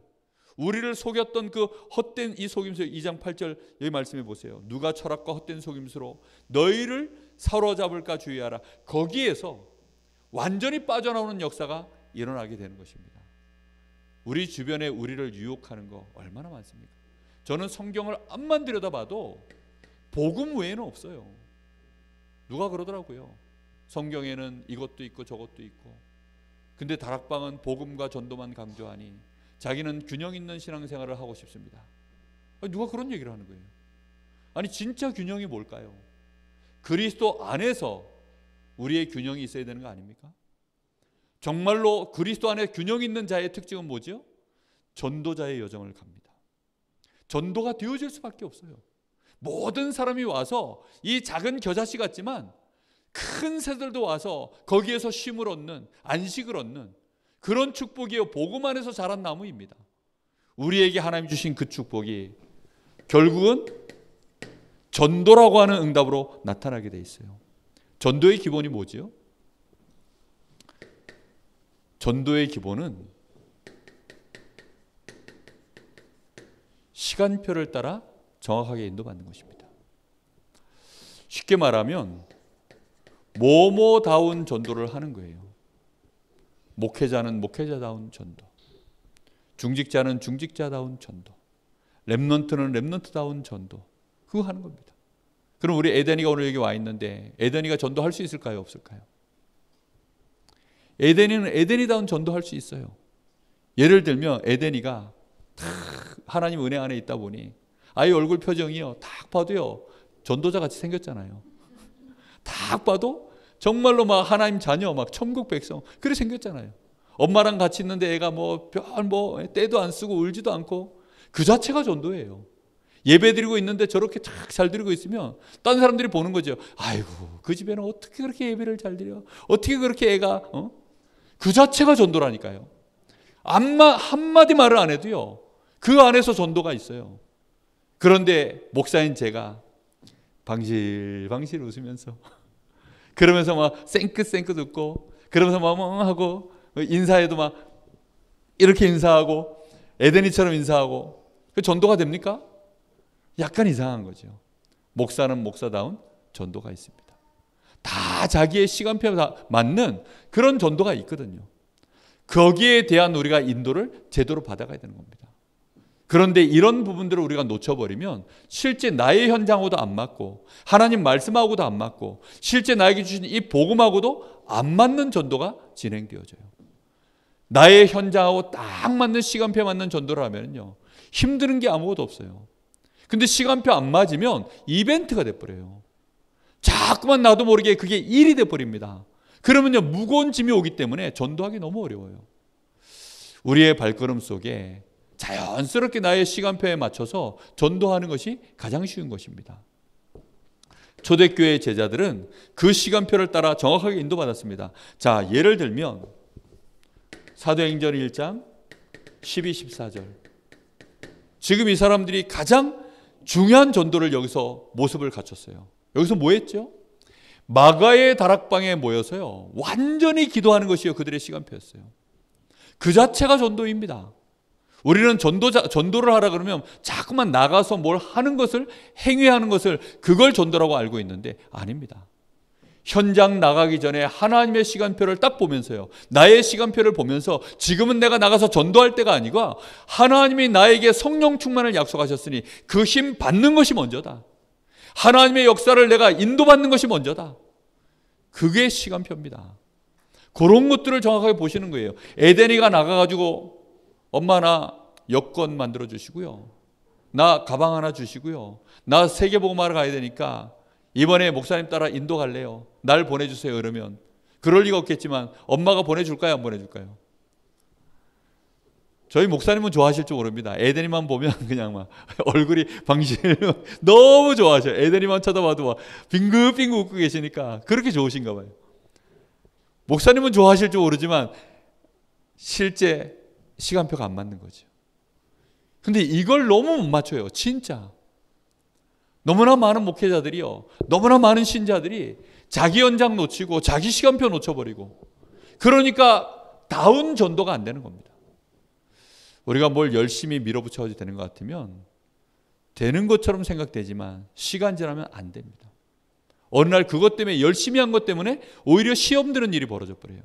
우리를 속였던 그 헛된 이 속임수, 2장 8절 여기 말씀해 보세요. 누가 철학과 헛된 속임수로 너희를 사로잡을까 주의하라. 거기에서 완전히 빠져나오는 역사가 일어나게 되는 것입니다. 우리 주변에 우리를 유혹하는 거 얼마나 많습니까? 저는 성경을 앞만 들여다봐도 복음 외에는 없어요. 누가 그러더라고요. 성경에는 이것도 있고 저것도 있고, 근데 다락방은 복음과 전도만 강조하니 자기는 균형 있는 신앙생활을 하고 싶습니다. 누가 그런 얘기를 하는 거예요? 아니 진짜 균형이 뭘까요? 그리스도 안에서 우리의 균형이 있어야 되는 거 아닙니까? 정말로 그리스도 안에 균형 있는 자의 특징은 뭐죠? 전도자의 여정을 갑니다. 전도가 되어질 수밖에 없어요. 모든 사람이 와서 이 작은 겨자씨 같지만 큰 새들도 와서 거기에서 쉼을 얻는, 안식을 얻는 그런 축복이요 복음 안에서 자란 나무입니다. 우리에게 하나님 주신 그 축복이 결국은 전도라고 하는 응답으로 나타나게 돼 있어요. 전도의 기본이 뭐지요? 전도의 기본은 시간표를 따라 정확하게 인도받는 것입니다. 쉽게 말하면 뭐뭐다운 전도를 하는 거예요. 목회자는 목회자다운 전도, 중직자는 중직자다운 전도, 렘넌트는 렘넌트다운 전도, 그거 하는 겁니다. 그럼 우리 에덴이가 오늘 여기 와 있는데 에덴이가 전도할 수 있을까요? 없을까요? 에덴이는 에덴이다운 전도할 수 있어요. 예를 들면 에덴이가 하나님 은혜 안에 있다 보니 아이 얼굴 표정이요 딱 봐도요 전도자 같이 생겼잖아요. 딱 봐도 정말로 막 하나님 자녀, 막 천국 백성 그렇게 생겼잖아요. 엄마랑 같이 있는데 애가 때도 안 쓰고 울지도 않고 그 자체가 전도예요. 예배 드리고 있는데 저렇게 잘 드리고 있으면 다른 사람들이 보는 거죠. 아이고, 그 집에는 어떻게 그렇게 예배를 잘 드려? 어떻게 그렇게 애가 그 자체가 전도라니까요. 한마디 말을 안 해도요, 그 안에서 전도가 있어요. 그런데 목사인 제가 방실방실 웃으면서 그러면서 막 쌩긋쌩긋 웃고 그러면서 막 하고 인사해도 막 이렇게 인사하고 에덴이처럼 인사하고 그 전도가 됩니까? 약간 이상한 거죠. 목사는 목사다운 전도가 있습니다. 다 자기의 시간표에 맞는 그런 전도가 있거든요. 거기에 대한 우리가 인도를 제대로 받아가야 되는 겁니다. 그런데 이런 부분들을 우리가 놓쳐버리면 실제 나의 현장하고도 안 맞고 하나님 말씀하고도 안 맞고 실제 나에게 주신 이 복음하고도 안 맞는 전도가 진행되어져요. 나의 현장하고 딱 맞는 시간표에 맞는 전도를 하면요, 힘드는 게 아무것도 없어요. 근데 시간표 안 맞으면 이벤트가 돼버려요. 자꾸만 나도 모르게 그게 일이 돼버립니다. 그러면요, 무거운 짐이 오기 때문에 전도하기 너무 어려워요. 우리의 발걸음 속에 자연스럽게 나의 시간표에 맞춰서 전도하는 것이 가장 쉬운 것입니다. 초대교회 제자들은 그 시간표를 따라 정확하게 인도받았습니다. 자, 예를 들면 사도행전 1장 12, 14절. 지금 이 사람들이 가장 중요한 전도를 여기서 모습을 갖췄어요. 여기서 뭐 했죠? 마가의 다락방에 모여서요, 완전히 기도하는 것이 그들의 시간표였어요. 그 자체가 전도입니다. 우리는 전도를 하라 그러면 자꾸만 나가서 뭘 하는 것을, 행위하는 것을, 그걸 전도라고 알고 있는데 아닙니다. 현장 나가기 전에 하나님의 시간표를 딱 보면서요, 나의 시간표를 보면서 지금은 내가 나가서 전도할 때가 아니고 하나님이 나에게 성령 충만을 약속하셨으니 그 힘 받는 것이 먼저다. 하나님의 역사를 내가 인도받는 것이 먼저다. 그게 시간표입니다. 그런 것들을 정확하게 보시는 거예요. 에덴이가 나가가지고 엄마 나 여권 만들어 주시고요, 나 가방 하나 주시고요, 나 세계복음하러 가야 되니까 이번에 목사님 따라 인도 갈래요, 날 보내주세요. 그러면 그럴 리가 없겠지만 엄마가 보내줄까요, 안 보내줄까요? 저희 목사님은 좋아하실 줄 모릅니다. 에덴이만 보면 그냥 막 얼굴이 방실 너무 좋아하셔요. 에덴이만 쳐다봐도 막 빙긋빙긋 웃고 계시니까 그렇게 좋으신가 봐요. 목사님은 좋아하실 줄 모르지만 실제 시간표가 안 맞는 거죠. 근데 이걸 너무 못 맞춰요. 진짜 너무나 많은 목회자들이요, 너무나 많은 신자들이 자기 연장 놓치고 자기 시간표 놓쳐버리고, 그러니까 다운 전도가 안 되는 겁니다. 우리가 뭘 열심히 밀어붙여도 되는 것 같으면 되는 것처럼 생각되지만 시간 지나면 안 됩니다. 어느 날 그것 때문에, 열심히 한 것 때문에 오히려 시험 드는 일이 벌어져 버려요.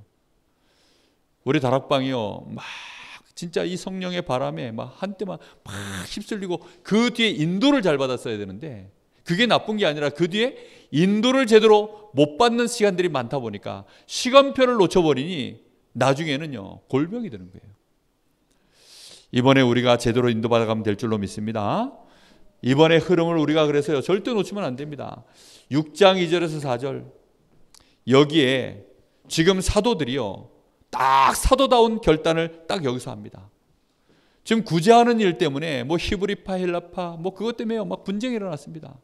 우리 다락방이요, 막 진짜 이 성령의 바람에 막 한때만 막 휩쓸리고 그 뒤에 인도를 잘 받았어야 되는데 그게 나쁜 게 아니라 그 뒤에 인도를 제대로 못 받는 시간들이 많다 보니까 시간표를 놓쳐버리니 나중에는요, 골병이 되는 거예요. 이번에 우리가 제대로 인도받아가면 될 줄로 믿습니다. 이번에 흐름을 우리가 그래서요, 절대 놓치면 안 됩니다. 6장 2절에서 4절, 여기에 지금 사도들이요, 딱 사도다운 결단을 딱 여기서 합니다. 지금 구제하는 일 때문에 뭐 히브리파, 헬라파 뭐 그것 때문에 막 분쟁이 일어났습니다.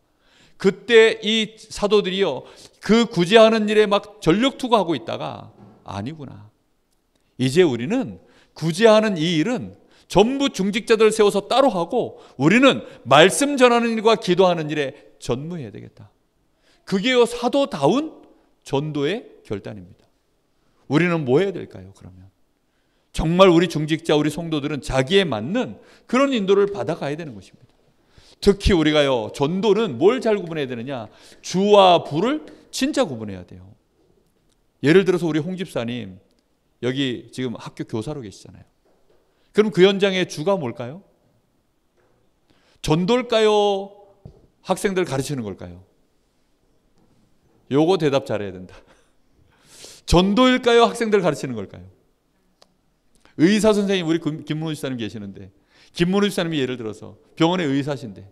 그때 이 사도들이요, 그 구제하는 일에 막 전력 투구하고 있다가 아니구나, 이제 우리는 구제하는 이 일은 전부 중직자들을 세워서 따로 하고 우리는 말씀 전하는 일과 기도하는 일에 전무해야 되겠다. 그게요, 사도다운 전도의 결단입니다. 우리는 뭐 해야 될까요? 그러면 정말 우리 중직자, 우리 성도들은 자기에 맞는 그런 인도를 받아가야 되는 것입니다. 특히 우리가요, 전도는 뭘 잘 구분해야 되느냐, 주와 부를 진짜 구분해야 돼요. 예를 들어서 우리 홍 집사님 여기 지금 학교 교사로 계시잖아요. 그럼 그 현장의 주가 뭘까요? 전도일까요? 학생들 가르치는 걸까요? 요거 대답 잘해야 된다. 전도일까요? 학생들 가르치는 걸까요? 의사 선생님, 우리 김문우 집사님 계시는데, 김문우 집사님이 예를 들어서 병원의 의사신데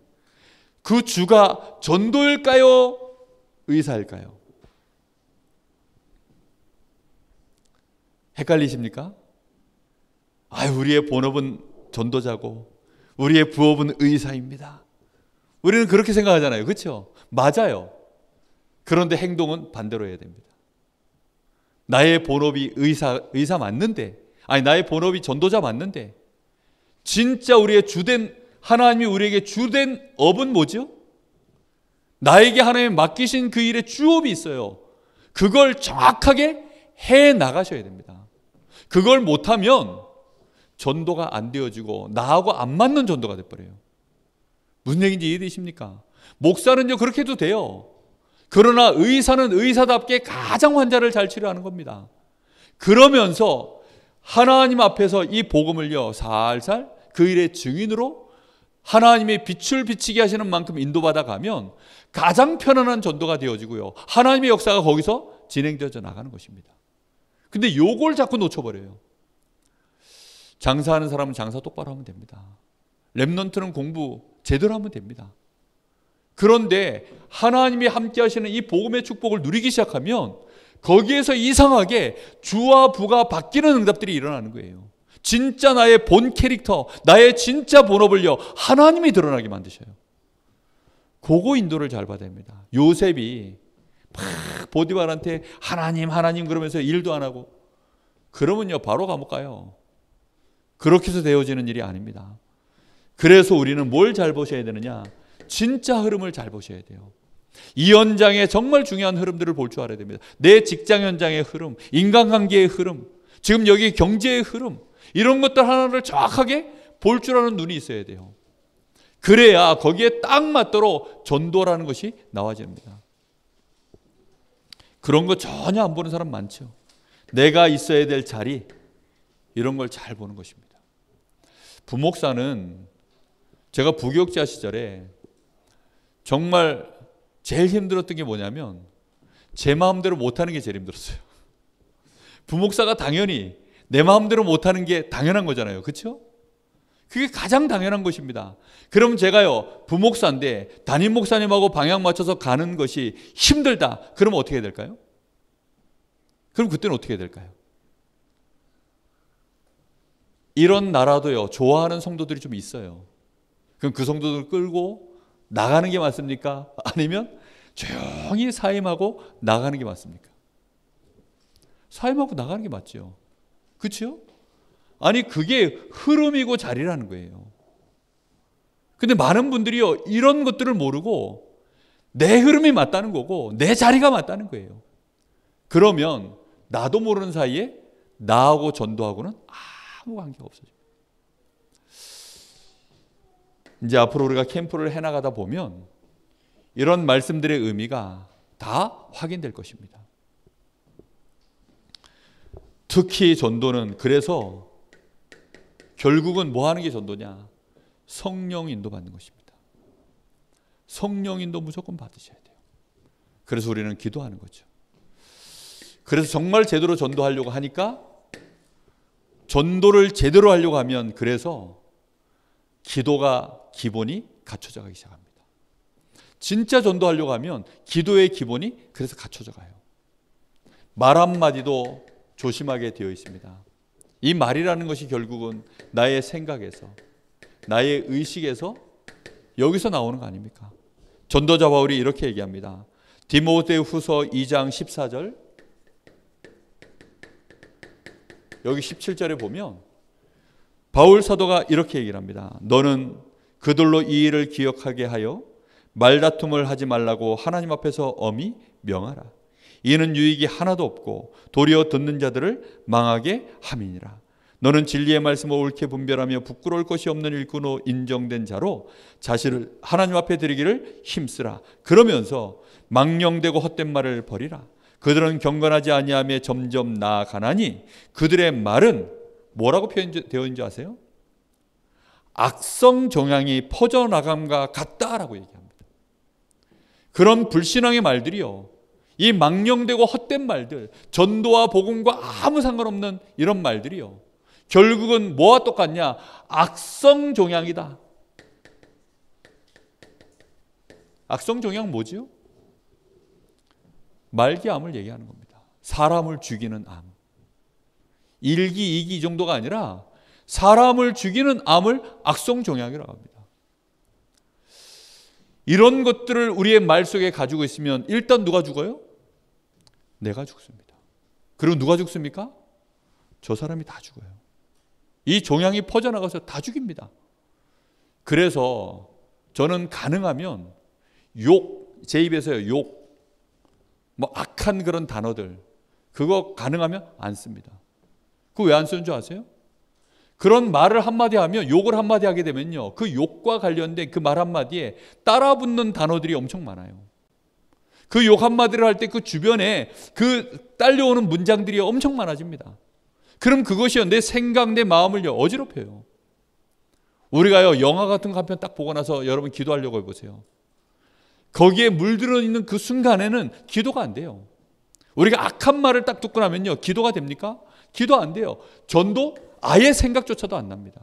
그 주가 전도일까요? 의사일까요? 헷갈리십니까? 우리의 본업은 전도자고 우리의 부업은 의사입니다. 우리는 그렇게 생각하잖아요. 그렇죠? 맞아요. 그런데 행동은 반대로 해야 됩니다. 나의 본업이 의사 맞는데, 나의 본업이 전도자 맞는데, 진짜 우리의 주된, 하나님이 우리에게 주된 업은 뭐죠? 나에게 하나님이 맡기신 그 일의 주업이 있어요. 그걸 정확하게 해 나가셔야 됩니다. 그걸 못하면 전도가 안 되어지고 나하고 안 맞는 전도가 돼버려요. 무슨 얘기인지 이해되십니까? 목사는요 그렇게 해도 돼요. 그러나 의사는 의사답게 가장 환자를 잘 치료하는 겁니다. 그러면서 하나님 앞에서 이 복음을요 살살 그 일의 증인으로 하나님의 빛을 비치게 하시는 만큼 인도받아 가면 가장 편안한 전도가 되어지고요, 하나님의 역사가 거기서 진행되어져 나가는 것입니다. 근데 요걸 자꾸 놓쳐버려요. 장사하는 사람은 장사 똑바로 하면 됩니다. 렘넌트는 공부 제대로 하면 됩니다. 그런데 하나님이 함께 하시는 이 복음의 축복을 누리기 시작하면 거기에서 이상하게 주와 부가 바뀌는 응답들이 일어나는 거예요. 진짜 나의 본 캐릭터, 나의 진짜 본업을요 하나님이 드러나게 만드셔요. 그거 인도를 잘 받아야 됩니다. 요셉이 막 보디발한테 하나님 그러면서 일도 안 하고 그러면요 바로 감옥 가요. 그렇게 해서 되어지는 일이 아닙니다. 그래서 우리는 뭘 잘 보셔야 되느냐? 진짜 흐름을 잘 보셔야 돼요. 이 현장에 정말 중요한 흐름들을 볼 줄 알아야 됩니다. 내 직장 현장의 흐름, 인간관계의 흐름, 지금 여기 경제의 흐름, 이런 것들 하나를 정확하게 볼 줄 아는 눈이 있어야 돼요. 그래야 거기에 딱 맞도록 전도라는 것이 나와집니다. 그런 거 전혀 안 보는 사람 많죠. 내가 있어야 될 자리, 이런 걸 잘 보는 것입니다. 부목사는 제가 부교육자 시절에 정말 제일 힘들었던 게 뭐냐면 제 마음대로 못하는 게 제일 힘들었어요. 부목사가 당연히 내 마음대로 못하는 게 당연한 거잖아요. 그렇죠? 그게 가장 당연한 것입니다. 그럼 제가요 부목사인데 담임 목사님하고 방향 맞춰서 가는 것이 힘들다. 그러면 어떻게 해야 될까요? 그럼 그때는 어떻게 해야 될까요? 이런 나라도요 좋아하는 성도들이 좀 있어요. 그럼 그 성도들을 끌고 나가는 게 맞습니까? 아니면 조용히 사임하고 나가는 게 맞습니까? 사임하고 나가는 게 맞죠. 그렇죠? 아니 그게 흐름이고 자리라는 거예요. 근데 많은 분들이요 이런 것들을 모르고 내 흐름이 맞다는 거고 내 자리가 맞다는 거예요. 그러면 나도 모르는 사이에 나하고 전도하고는 아무 관계가 없어져요. 이제 앞으로 우리가 캠프를 해나가다 보면 이런 말씀들의 의미가 다 확인될 것입니다. 특히 전도는 그래서 결국은 뭐 하는 게 전도냐? 성령 인도 받는 것입니다. 성령 인도 무조건 받으셔야 돼요. 그래서 우리는 기도하는 거죠. 그래서 정말 제대로 전도하려고 하니까 전도를 제대로 하려고 하면 그래서 기도가 기본이 갖춰져 가기 시작합니다. 진짜 전도하려고 하면 기도의 기본이 그래서 갖춰져 가요. 말 한마디도 조심하게 되어 있습니다. 이 말이라는 것이 결국은 나의 생각에서 나의 의식에서 여기서 나오는 거 아닙니까? 전도자 바울이 이렇게 얘기합니다. 디모데후서 2장 14절 여기 17절에 보면 바울 사도가 이렇게 얘기를 합니다. 너는 그들로 이 일을 기억하게 하여 말다툼을 하지 말라고 하나님 앞에서 엄히 명하라. 이는 유익이 하나도 없고 도리어 듣는 자들을 망하게 함이니라. 너는 진리의 말씀을 옳게 분별하며 부끄러울 것이 없는 일꾼으로 인정된 자로 자신을 하나님 앞에 드리기를 힘쓰라. 그러면서 망령되고 헛된 말을 버리라. 그들은 경건하지 아니하며 점점 나아가나니 그들의 말은 뭐라고 표현되어 있는지 아세요? 악성 종양이 퍼져나감과 같다라고 얘기합니다. 그런 불신앙의 말들이요, 이 망령되고 헛된 말들, 전도와 복음과 아무 상관없는 이런 말들이요, 결국은 뭐와 똑같냐? 악성 종양이다. 악성 종양 뭐지요? 말기암을 얘기하는 겁니다. 사람을 죽이는 암. 1기, 2기 이 정도가 아니라 사람을 죽이는 암을 악성종양이라고 합니다. 이런 것들을 우리의 말 속에 가지고 있으면 일단 누가 죽어요? 내가 죽습니다. 그리고 누가 죽습니까? 저 사람이 다 죽어요. 이 종양이 퍼져나가서 다 죽입니다. 그래서 저는 가능하면 제 입에서요, 뭐 악한 그런 단어들, 그거 가능하면 안 씁니다. 그거 왜 안 쓰는 줄 아세요? 그런 말을 한마디 하면, 욕을 한마디 하게 되면요, 그 욕과 관련된 그 말 한마디에 따라붙는 단어들이 엄청 많아요. 그 욕 한마디를 할 때 그 주변에 그 딸려오는 문장들이 엄청 많아집니다. 그럼 그것이요, 내 생각, 내 마음을 어지럽혀요. 우리가요, 영화 같은 거 한 편 딱 보고 나서 여러분 기도하려고 해보세요. 거기에 물들어 있는 그 순간에는 기도가 안 돼요. 우리가 악한 말을 딱 듣고 나면요, 기도가 됩니까? 기도 안 돼요. 전도 아예 생각조차도 안 납니다.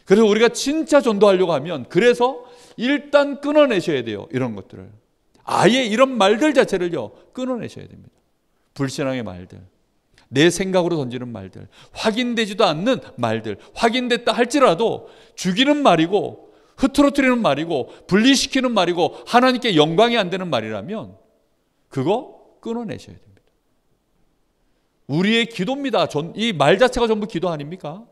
그래서 우리가 진짜 전도하려고 하면, 그래서 일단 끊어내셔야 돼요. 이런 것들을. 아예 이런 말들 자체를요, 끊어내셔야 됩니다. 불신앙의 말들, 내 생각으로 던지는 말들, 확인되지도 않는 말들, 확인됐다 할지라도 죽이는 말이고 흐트러뜨리는 말이고 분리시키는 말이고 하나님께 영광이 안 되는 말이라면 그거 끊어내셔야 됩니다. 우리의 기도입니다. 이 말 자체가 전부 기도 아닙니까?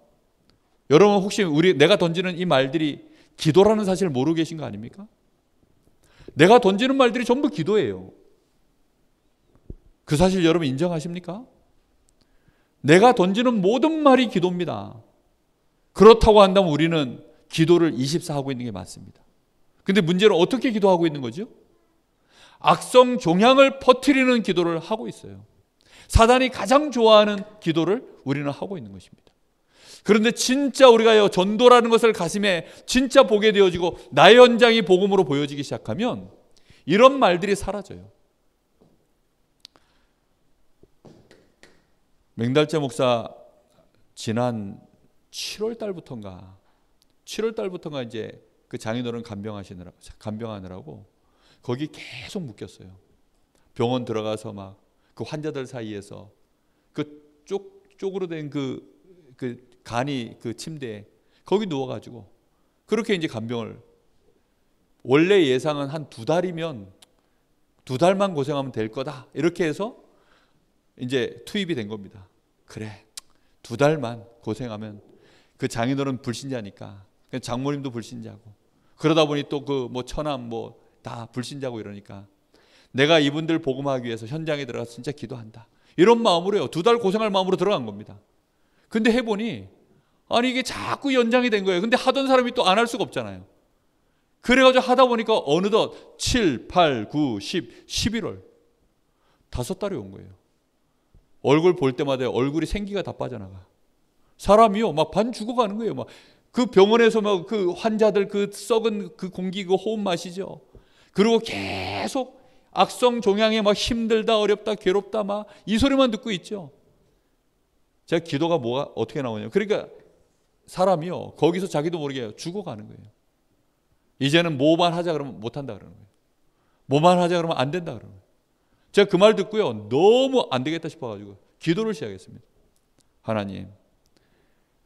여러분 혹시 내가 던지는 이 말들이 기도라는 사실을 모르고 계신 거 아닙니까? 내가 던지는 말들이 전부 기도예요. 그 사실 여러분 인정하십니까? 내가 던지는 모든 말이 기도입니다. 그렇다고 한다면 우리는 기도를 24 하고 있는 게 맞습니다. 근데 문제는 어떻게 기도하고 있는 거죠? 악성 종양을 퍼뜨리는 기도를 하고 있어요. 사단이 가장 좋아하는 기도를 우리는 하고 있는 것입니다. 그런데 진짜 우리가 전도라는 것을 가슴에 진짜 보게 되어지고 나의 현장이 복음으로 보여지기 시작하면 이런 말들이 사라져요. 맹달재 목사 지난 7월 달부터인가 이제 그 장인어른 간병하느라고 거기 계속 묶였어요. 병원 들어가서 막 그 환자들 사이에서 그 쪽으로 된 그 간이 그 침대에 거기 누워가지고 그렇게 이제 간병을, 원래 예상은 한 2달이면 2달만 고생하면 될 거다 이렇게 해서 이제 투입이 된 겁니다. 그래, 2달만 고생하면, 그 장인어른 불신자니까 장모님도 불신자고 그러다 보니 또 그 뭐 처남 뭐 다 불신자고 이러니까 내가 이분들 복음하기 위해서 현장에 들어가서 진짜 기도한다 이런 마음으로요, 2달 고생할 마음으로 들어간 겁니다. 근데 해보니 아니 이게 자꾸 연장이 된 거예요. 근데 하던 사람이 또 안 할 수가 없잖아요. 그래가지고 하다 보니까 어느덧 7, 8, 9, 10, 11월 5달이 온 거예요. 얼굴 볼 때마다 얼굴이 생기가 다 빠져나가. 사람이요 막 반 죽어가는 거예요. 막 그 병원에서 막 그 환자들 그 썩은 그 공기 그 호흡 마시죠. 그리고 계속 악성 종양에 막 힘들다, 어렵다, 괴롭다 막 이 소리만 듣고 있죠. 제가 기도가 뭐가 어떻게 나오냐. 그러니까 사람이요 거기서 자기도 모르게 죽어가는 거예요. 이제는 뭐만 하자 그러면 못한다 그러는 거예요. 뭐만 하자 그러면 안 된다 그러는 거예요. 제가 그 말 듣고요 너무 안 되겠다 싶어가지고 기도를 시작했습니다. 하나님,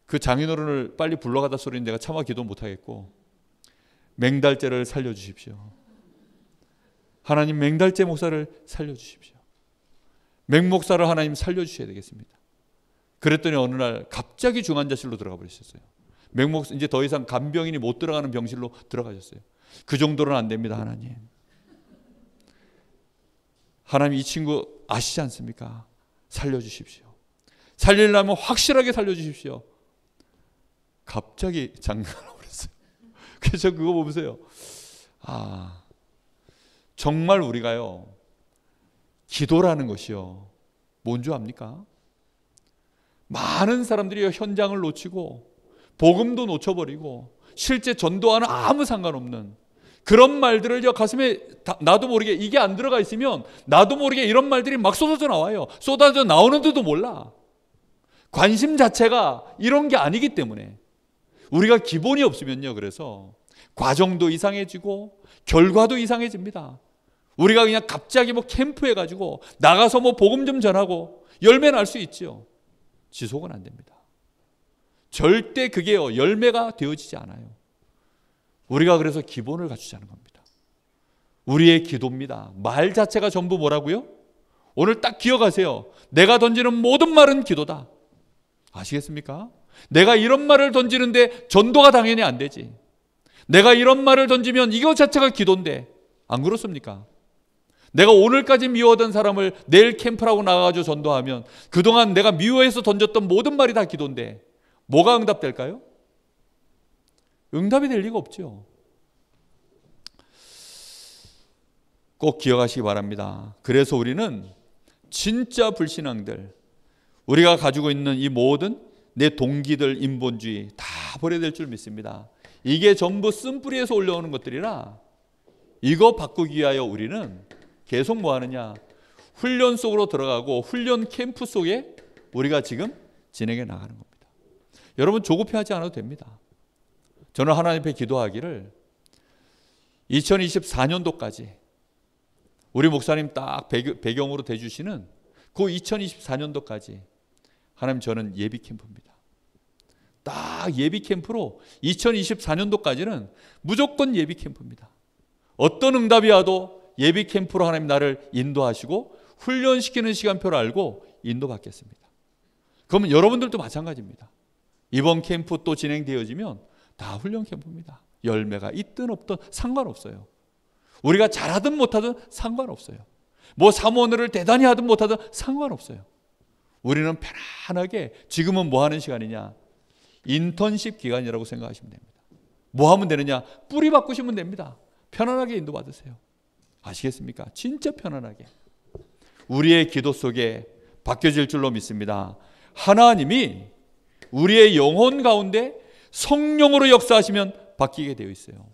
그 장인어른을 빨리 불러가다 소리는 내가 차마 기도 못하겠고 맹달재를 살려주십시오. 하나님, 맹달재 목사를 살려주십시오. 맹목사를 하나님 살려주셔야 되겠습니다. 그랬더니 어느 날 갑자기 중환자실로 들어가 버리셨어요. 맹목사 이제 더 이상 간병인이 못 들어가는 병실로 들어가셨어요. 그 정도는 안 됩니다. 하나님, 하나님 이 친구 아시지 않습니까? 살려주십시오. 살리려면 확실하게 살려주십시오. 갑자기 장난을 버렸어요. 그래서 그거 보면서요, 아 정말 우리가요 기도라는 것이요 뭔 줄 압니까? 많은 사람들이 현장을 놓치고 복음도 놓쳐버리고 실제 전도와는 아무 상관없는 그런 말들을 가슴에 나도 모르게 이게 안 들어가 있으면 나도 모르게 이런 말들이 막 쏟아져 나와요. 쏟아져 나오는데도 몰라. 관심 자체가 이런 게 아니기 때문에 우리가 기본이 없으면요, 그래서 과정도 이상해지고 결과도 이상해집니다. 우리가 그냥 갑자기 뭐 캠프해 가지고 나가서 뭐 복음 좀 전하고 열매 날 수 있죠. 지속은 안 됩니다. 절대 그게 열매가 되어지지 않아요. 우리가 그래서 기본을 갖추자는 겁니다. 우리의 기도입니다. 말 자체가 전부 뭐라고요? 오늘 딱 기억하세요. 내가 던지는 모든 말은 기도다. 아시겠습니까? 내가 이런 말을 던지는데 전도가 당연히 안 되지. 내가 이런 말을 던지면 이거 자체가 기도인데 안 그렇습니까? 내가 오늘까지 미워하던 사람을 내일 캠프라고 나가가지고 전도하면 그동안 내가 미워해서 던졌던 모든 말이 다 기도인데 뭐가 응답될까요? 응답이 될 리가 없죠. 꼭 기억하시기 바랍니다. 그래서 우리는 진짜 불신앙들, 우리가 가지고 있는 이 모든 내 동기들, 인본주의 다 버려야 될 줄 믿습니다. 이게 전부 쓴뿌리에서 올라오는 것들이라 이거 바꾸기 위하여 우리는 계속 뭐 하느냐? 훈련 속으로 들어가고 훈련 캠프 속에 우리가 지금 진행해 나가는 겁니다. 여러분 조급해하지 않아도 됩니다. 저는 하나님 앞에 기도하기를 2024년도까지 우리 목사님 딱 배경으로 대주시는 그 2024년도까지 하나님 저는 예비 캠프입니다. 딱 예비 캠프로 2024년도까지는 무조건 예비 캠프입니다. 어떤 응답이 와도 예비 캠프로 하나님 나를 인도하시고 훈련시키는 시간표를 알고 인도받겠습니다. 그러면 여러분들도 마찬가지입니다. 이번 캠프 또 진행되어지면 다 훈련 캠프입니다. 열매가 있든 없든 상관없어요. 우리가 잘하든 못하든 상관없어요. 뭐 사모를 대단히 하든 못하든 상관없어요. 우리는 편안하게 지금은 뭐 하는 시간이냐? 인턴십 기간이라고 생각하시면 됩니다. 뭐 하면 되느냐? 뿌리 바꾸시면 됩니다. 편안하게 인도받으세요. 아시겠습니까? 진짜 편안하게. 우리의 기도 속에 바뀌어질 줄로 믿습니다. 하나님이 우리의 영혼 가운데 성령으로 역사하시면 바뀌게 되어 있어요.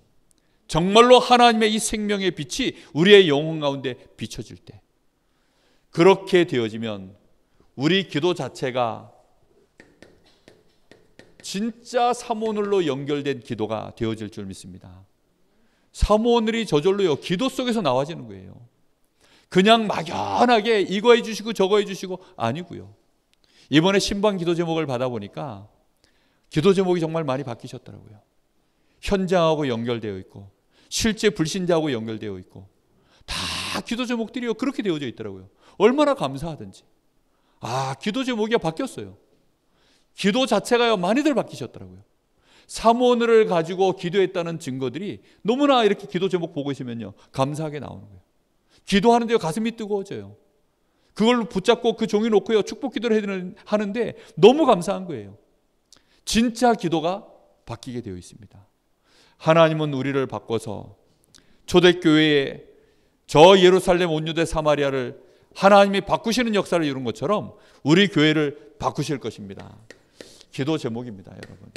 정말로 하나님의 이 생명의 빛이 우리의 영혼 가운데 비춰질 때 그렇게 되어지면 우리 기도 자체가 진짜 사모늘로 연결된 기도가 되어질 줄 믿습니다. 사모늘이 저절로요 기도 속에서 나와지는 거예요. 그냥 막연하게 이거 해주시고 저거 해주시고 아니고요. 이번에 신방 기도 제목을 받아보니까 기도 제목이 정말 많이 바뀌셨더라고요. 현장하고 연결되어 있고 실제 불신자하고 연결되어 있고 다 기도 제목들이 그렇게 되어져 있더라고요. 얼마나 감사하든지. 기도 제목이 바뀌었어요. 기도 자체가요 많이들 바뀌셨더라고요. 사모늘을 가지고 기도했다는 증거들이 너무나 이렇게 기도 제목 보고 있으면요 감사하게 나오는 거예요. 기도하는데요 가슴이 뜨거워져요. 그걸 붙잡고 그 종이 놓고요 축복 기도를 하는데 너무 감사한 거예요. 진짜 기도가 바뀌게 되어 있습니다. 하나님은 우리를 바꿔서 초대교회에 저 예루살렘 온유대 사마리아를 하나님이 바꾸시는 역사를 이룬 것처럼 우리 교회를 바꾸실 것입니다. 기도 제목입니다, 여러분.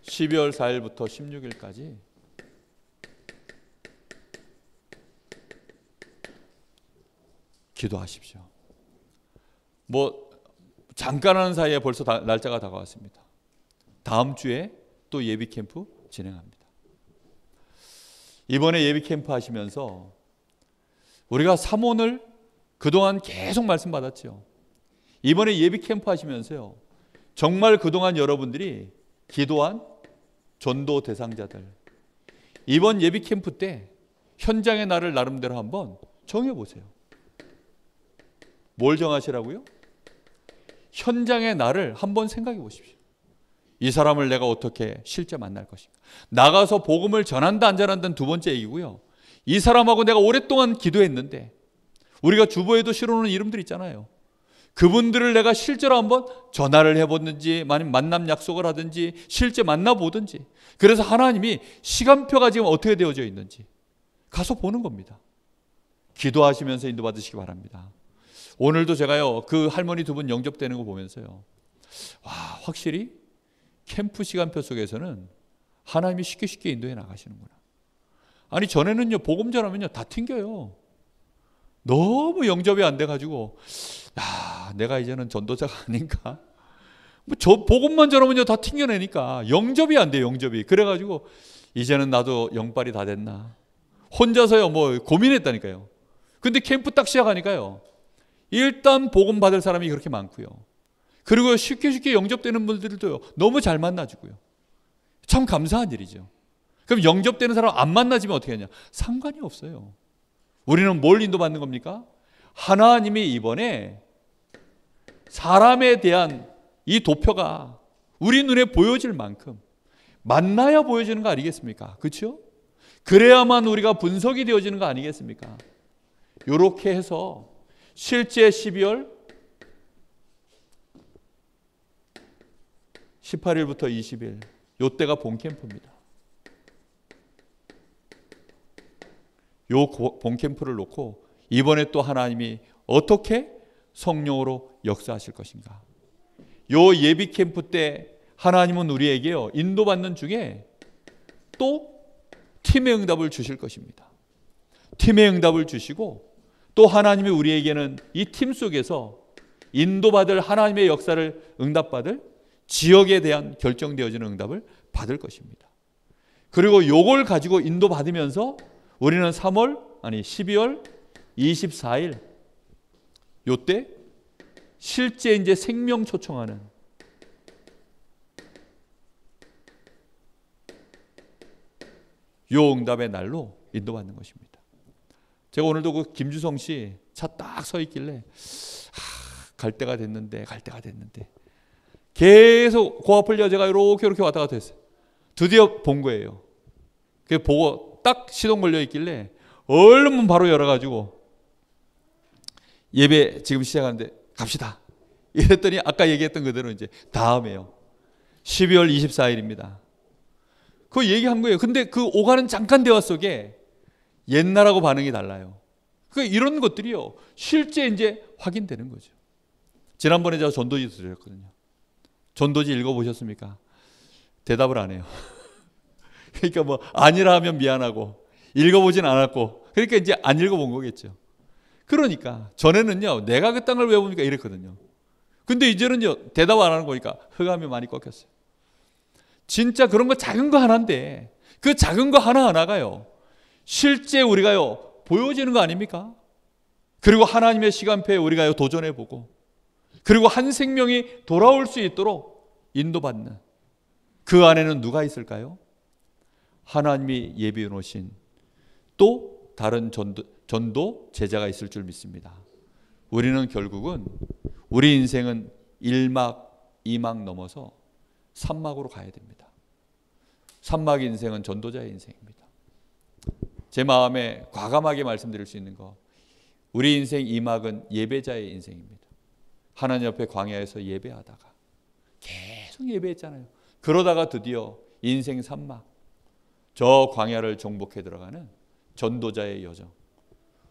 12월 4일부터 16일까지 기도하십시오. 뭐 잠깐 하는 사이에 벌써 날짜가 다가왔습니다. 다음 주에 또 예비 캠프 진행합니다. 이번에 예비 캠프 하시면서 우리가 사모늘 그동안 계속 말씀 받았죠. 이번에 예비 캠프 하시면서요 정말 그동안 여러분들이 기도한 전도 대상자들 이번 예비 캠프 때 현장의 날을 나름대로 한번 정해보세요. 뭘 정하시라고요? 현장의 날을 한번 생각해 보십시오. 이 사람을 내가 어떻게 실제 만날 것인가. 나가서 복음을 전한다 안 전한다는 두 번째 얘기고요. 이 사람하고 내가 오랫동안 기도했는데 우리가 주보에도 실어놓은 이름들 있잖아요. 그분들을 내가 실제로 한번 전화를 해보든지 만남 약속을 하든지 실제 만나보든지 그래서 하나님이 시간표가 지금 어떻게 되어져 있는지 가서 보는 겁니다. 기도하시면서 인도받으시기 바랍니다. 오늘도 제가요 그 할머니 두 분 영접되는 거 보면서요 확실히 캠프 시간표 속에서는 하나님이 쉽게 인도해 나가시는구나. 아니 전에는요 복음 전하면요 다 튕겨요. 너무 영접이 안 돼가지고 내가 이제는 전도자가 아닌가. 뭐 저 복음만 전하면요 다 튕겨내니까 영접이 안 돼요. 영접이. 그래가지고 이제는 나도 영빨이 다 됐나 혼자서요 뭐 고민했다니까요. 근데 캠프 딱 시작하니까요 일단 복음 받을 사람이 그렇게 많고요. 그리고 쉽게 영접되는 분들도 너무 잘 만나주고요. 참 감사한 일이죠. 그럼 영접되는 사람 안 만나지면 어떻게 하냐? 상관이 없어요. 우리는 뭘 인도받는 겁니까? 하나님이 이번에 사람에 대한 이 도표가 우리 눈에 보여질 만큼 만나야 보여지는 거 아니겠습니까? 그렇죠? 그래야만 우리가 분석이 되어지는 거 아니겠습니까? 이렇게 해서 실제 12월 18일부터 20일 요때가 본캠프입니다. 요 본캠프를 놓고 이번에 또 하나님이 어떻게 성령으로 역사하실 것인가. 요 예비 캠프 때 하나님은 우리에게요 인도받는 중에 또 팀의 응답을 주실 것입니다. 팀의 응답을 주시고 또 하나님이 우리에게는 이 팀 속에서 인도받을 하나님의 역사를 응답받을 지역에 대한 결정되어지는 응답을 받을 것입니다. 그리고 요걸 가지고 인도받으면서 우리는 12월 24일 요때 실제 이제 생명 초청하는 요 응답의 날로 인도받는 것입니다. 제가 오늘도 그 김주성 씨 차 딱 서 있길래 갈 때가 됐는데 계속 그 앞을 제가 이렇게 왔다 갔다 했어요. 드디어 본 거예요. 그 보고 딱 시동 걸려 있길래 얼른 문 바로 열어가지고 예배 지금 시작하는데 갑시다. 이랬더니 아까 얘기했던 그대로 이제 다음에요. 12월 24일입니다. 그 얘기한 거예요. 근데 그 오가는 잠깐 대화 속에 옛날하고 반응이 달라요. 그러니까 이런 것들이요 실제 이제 확인되는 거죠. 지난번에 제가 전도지 드렸거든요. 전도지 읽어보셨습니까? 대답을 안 해요. 그러니까 뭐 아니라 하면 미안하고 읽어보진 않았고 그러니까 이제 안 읽어본 거겠죠. 그러니까 전에는요 내가 그 땅을 외웁니까 이랬거든요. 근데 이제는요 대답 안 하는 거니까 흑암이 많이 꺾였어요. 진짜 그런 거 작은 거 하나인데 그 작은 거 하나하나가요 실제 우리가요 보여지는 거 아닙니까? 그리고 하나님의 시간표에 우리가요 도전해보고 그리고 한 생명이 돌아올 수 있도록 인도받는 그 안에는 누가 있을까요? 하나님이 예비해 놓으신 또 다른 전도 제자가 있을 줄 믿습니다. 우리는 결국은 우리 인생은 1막 2막 넘어서 3막으로 가야 됩니다. 3막 인생은 전도자의 인생입니다. 제 마음에 과감하게 말씀드릴 수 있는 거 우리 인생 2막은 예배자의 인생입니다. 하나님 옆에 광야에서 예배하다가 계속 예배했잖아요. 그러다가 드디어 인생 3막 저 광야를 정복해 들어가는 전도자의 여정.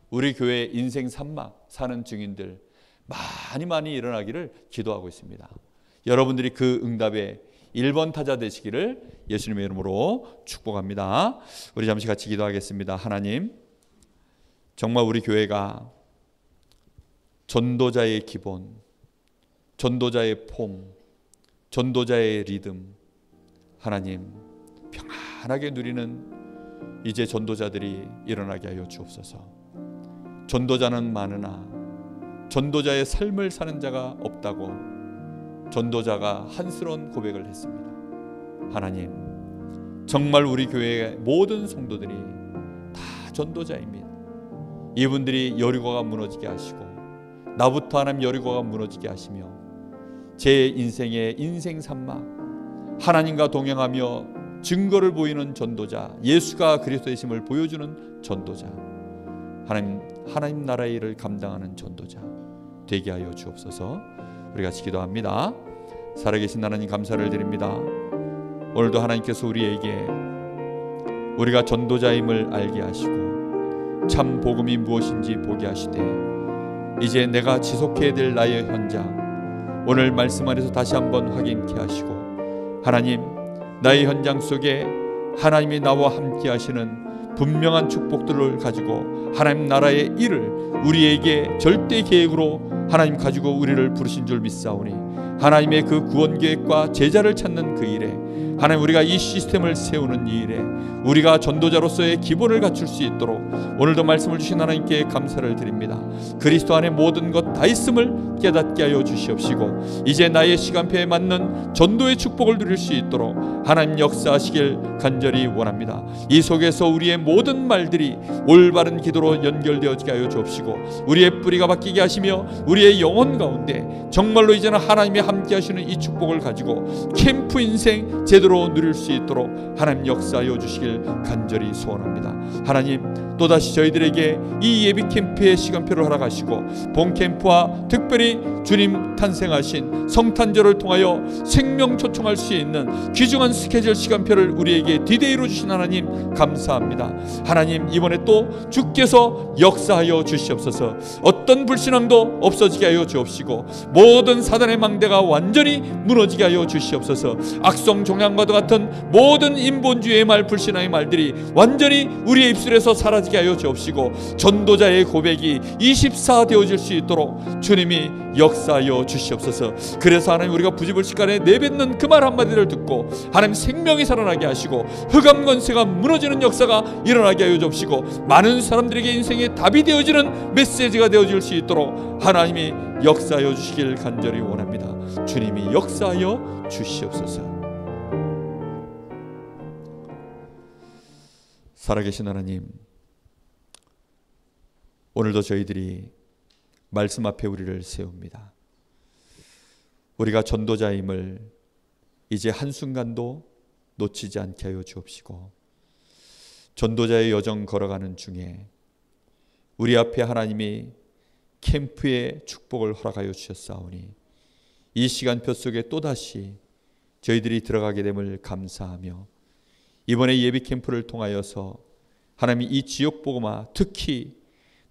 우리 교회 인생 3막 사는 증인들 많이 일어나기를 기도하고 있습니다. 여러분들이 그 응답의 1번 타자 되시기를 예수님의 이름으로 축복합니다. 우리 잠시 같이 기도하겠습니다. 하나님, 정말 우리 교회가 전도자의 기본, 전도자의 폼, 전도자의 리듬, 하나님 평안하게 누리는 이제 전도자들이 일어나게 하여 주옵소서. 전도자는 많으나 전도자의 삶을 사는 자가 없다고 전도자가 한스러운 고백을 했습니다. 하나님, 정말 우리 교회의 모든 성도들이 다 전도자입니다. 이분들이 여리고가 무너지게 하시고 나부터 하나님 여리고가 무너지게 하시며 제 인생의 인생 3막 하나님과 동행하며 증거를 보이는 전도자, 예수가 그리스도이심을 보여주는 전도자, 하나님 나라의 일을 감당하는 전도자 되게 하여 주옵소서. 우리 같이 기도합니다. 살아계신 하나님 감사를 드립니다. 오늘도 하나님께서 우리에게 우리가 전도자임을 알게 하시고 참 복음이 무엇인지 보게 하시되 이제 내가 지속해야 될 나의 현장 오늘 말씀 안에서 다시 한번 확인케 하시고 하나님 나의 현장 속에 하나님이 나와 함께 하시는 분명한 축복들을 가지고 하나님 나라의 일을 우리에게 절대 계획으로 하나님 가지고 우리를 부르신 줄 믿사오니 하나님의 그 구원 계획과 제자를 찾는 그 일에, 하나님 우리가 이 시스템을 세우는 이 일에 우리가 전도자로서의 기본을 갖출 수 있도록 오늘도 말씀을 주신 하나님께 감사를 드립니다. 그리스도 안에 모든 것 다 있음을 깨닫게 하여 주시옵시고, 이제 나의 시간표에 맞는 전도의 축복을 누릴 수 있도록 하나님 역사하시길 간절히 원합니다. 이 속에서 우리의 모든 말들이 올바른 기도로 연결되어지게 하여 주옵시고, 우리의 뿌리가 바뀌게 하시며 우리의 영혼 가운데 정말로 이제는 하나님이 함께 하시는 이 축복을 가지고 캠프 인생 제대로 누릴 수 있도록 하나님 역사하여 주시길 간절히 소원합니다. 하나님 또다시 저희들에게 이 예비 캠프의 시간표를 허락하시고, 본 캠프와 특별히 주님 탄생하신 성탄절을 통하여 생명 초청할 수 있는 귀중한 스케줄 시간표를 우리에게 디데이로 주신 하나님 감사합니다. 하나님 이번에 또 주께서 역사하여 주시옵소서. 어떤 불신앙도 없어지게 하여 주옵시고, 모든 사단의 망대가 완전히 무너지게 하여 주시옵소서. 악성 종양과도 같은 모든 인본주의의 말, 불신앙의 말들이 완전히 우리의 입술에서 사라지게 하여 주옵시고, 전도자의 고백이 24 되어질 수 있도록 주님이 역사하여 주시옵소서. 그래서 하나님 우리가 부지불식간에 내뱉는 그 말 한마디를 듣고 하나님 생명이 살아나게 하시고, 흑암 권세가 무너지는 역사가 일어나게 하여 주옵시고, 많은 사람들에게 인생의 답이 되어지는 메시지가 되어질 수 있도록 하나님이 역사하여 주시길 간절히 원합니다. 주님이 역사하여 주시옵소서. 살아계신 하나님, 오늘도 저희들이 말씀 앞에 우리를 세웁니다. 우리가 전도자임을 이제 한순간도 놓치지 않게 하여 주옵시고, 전도자의 여정 걸어가는 중에 우리 앞에 하나님이 캠프의 축복을 허락하여 주셨사오니 이 시간표 속에 또다시 저희들이 들어가게 됨을 감사하며, 이번에 예비 캠프를 통하여서 하나님이 이 지역복음화, 특히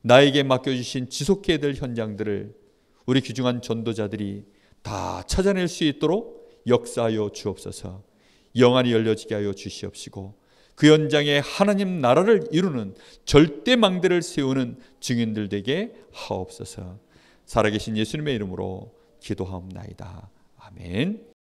나에게 맡겨주신 지속해야 될 현장들을 우리 귀중한 전도자들이 다 찾아낼 수 있도록 역사하여 주옵소서. 영안이 열려지게 하여 주시옵시고, 그 현장에 하나님 나라를 이루는 절대 망대를 세우는 증인들 되게 하옵소서. 살아계신 예수님의 이름으로 기도하옵나이다. 아멘.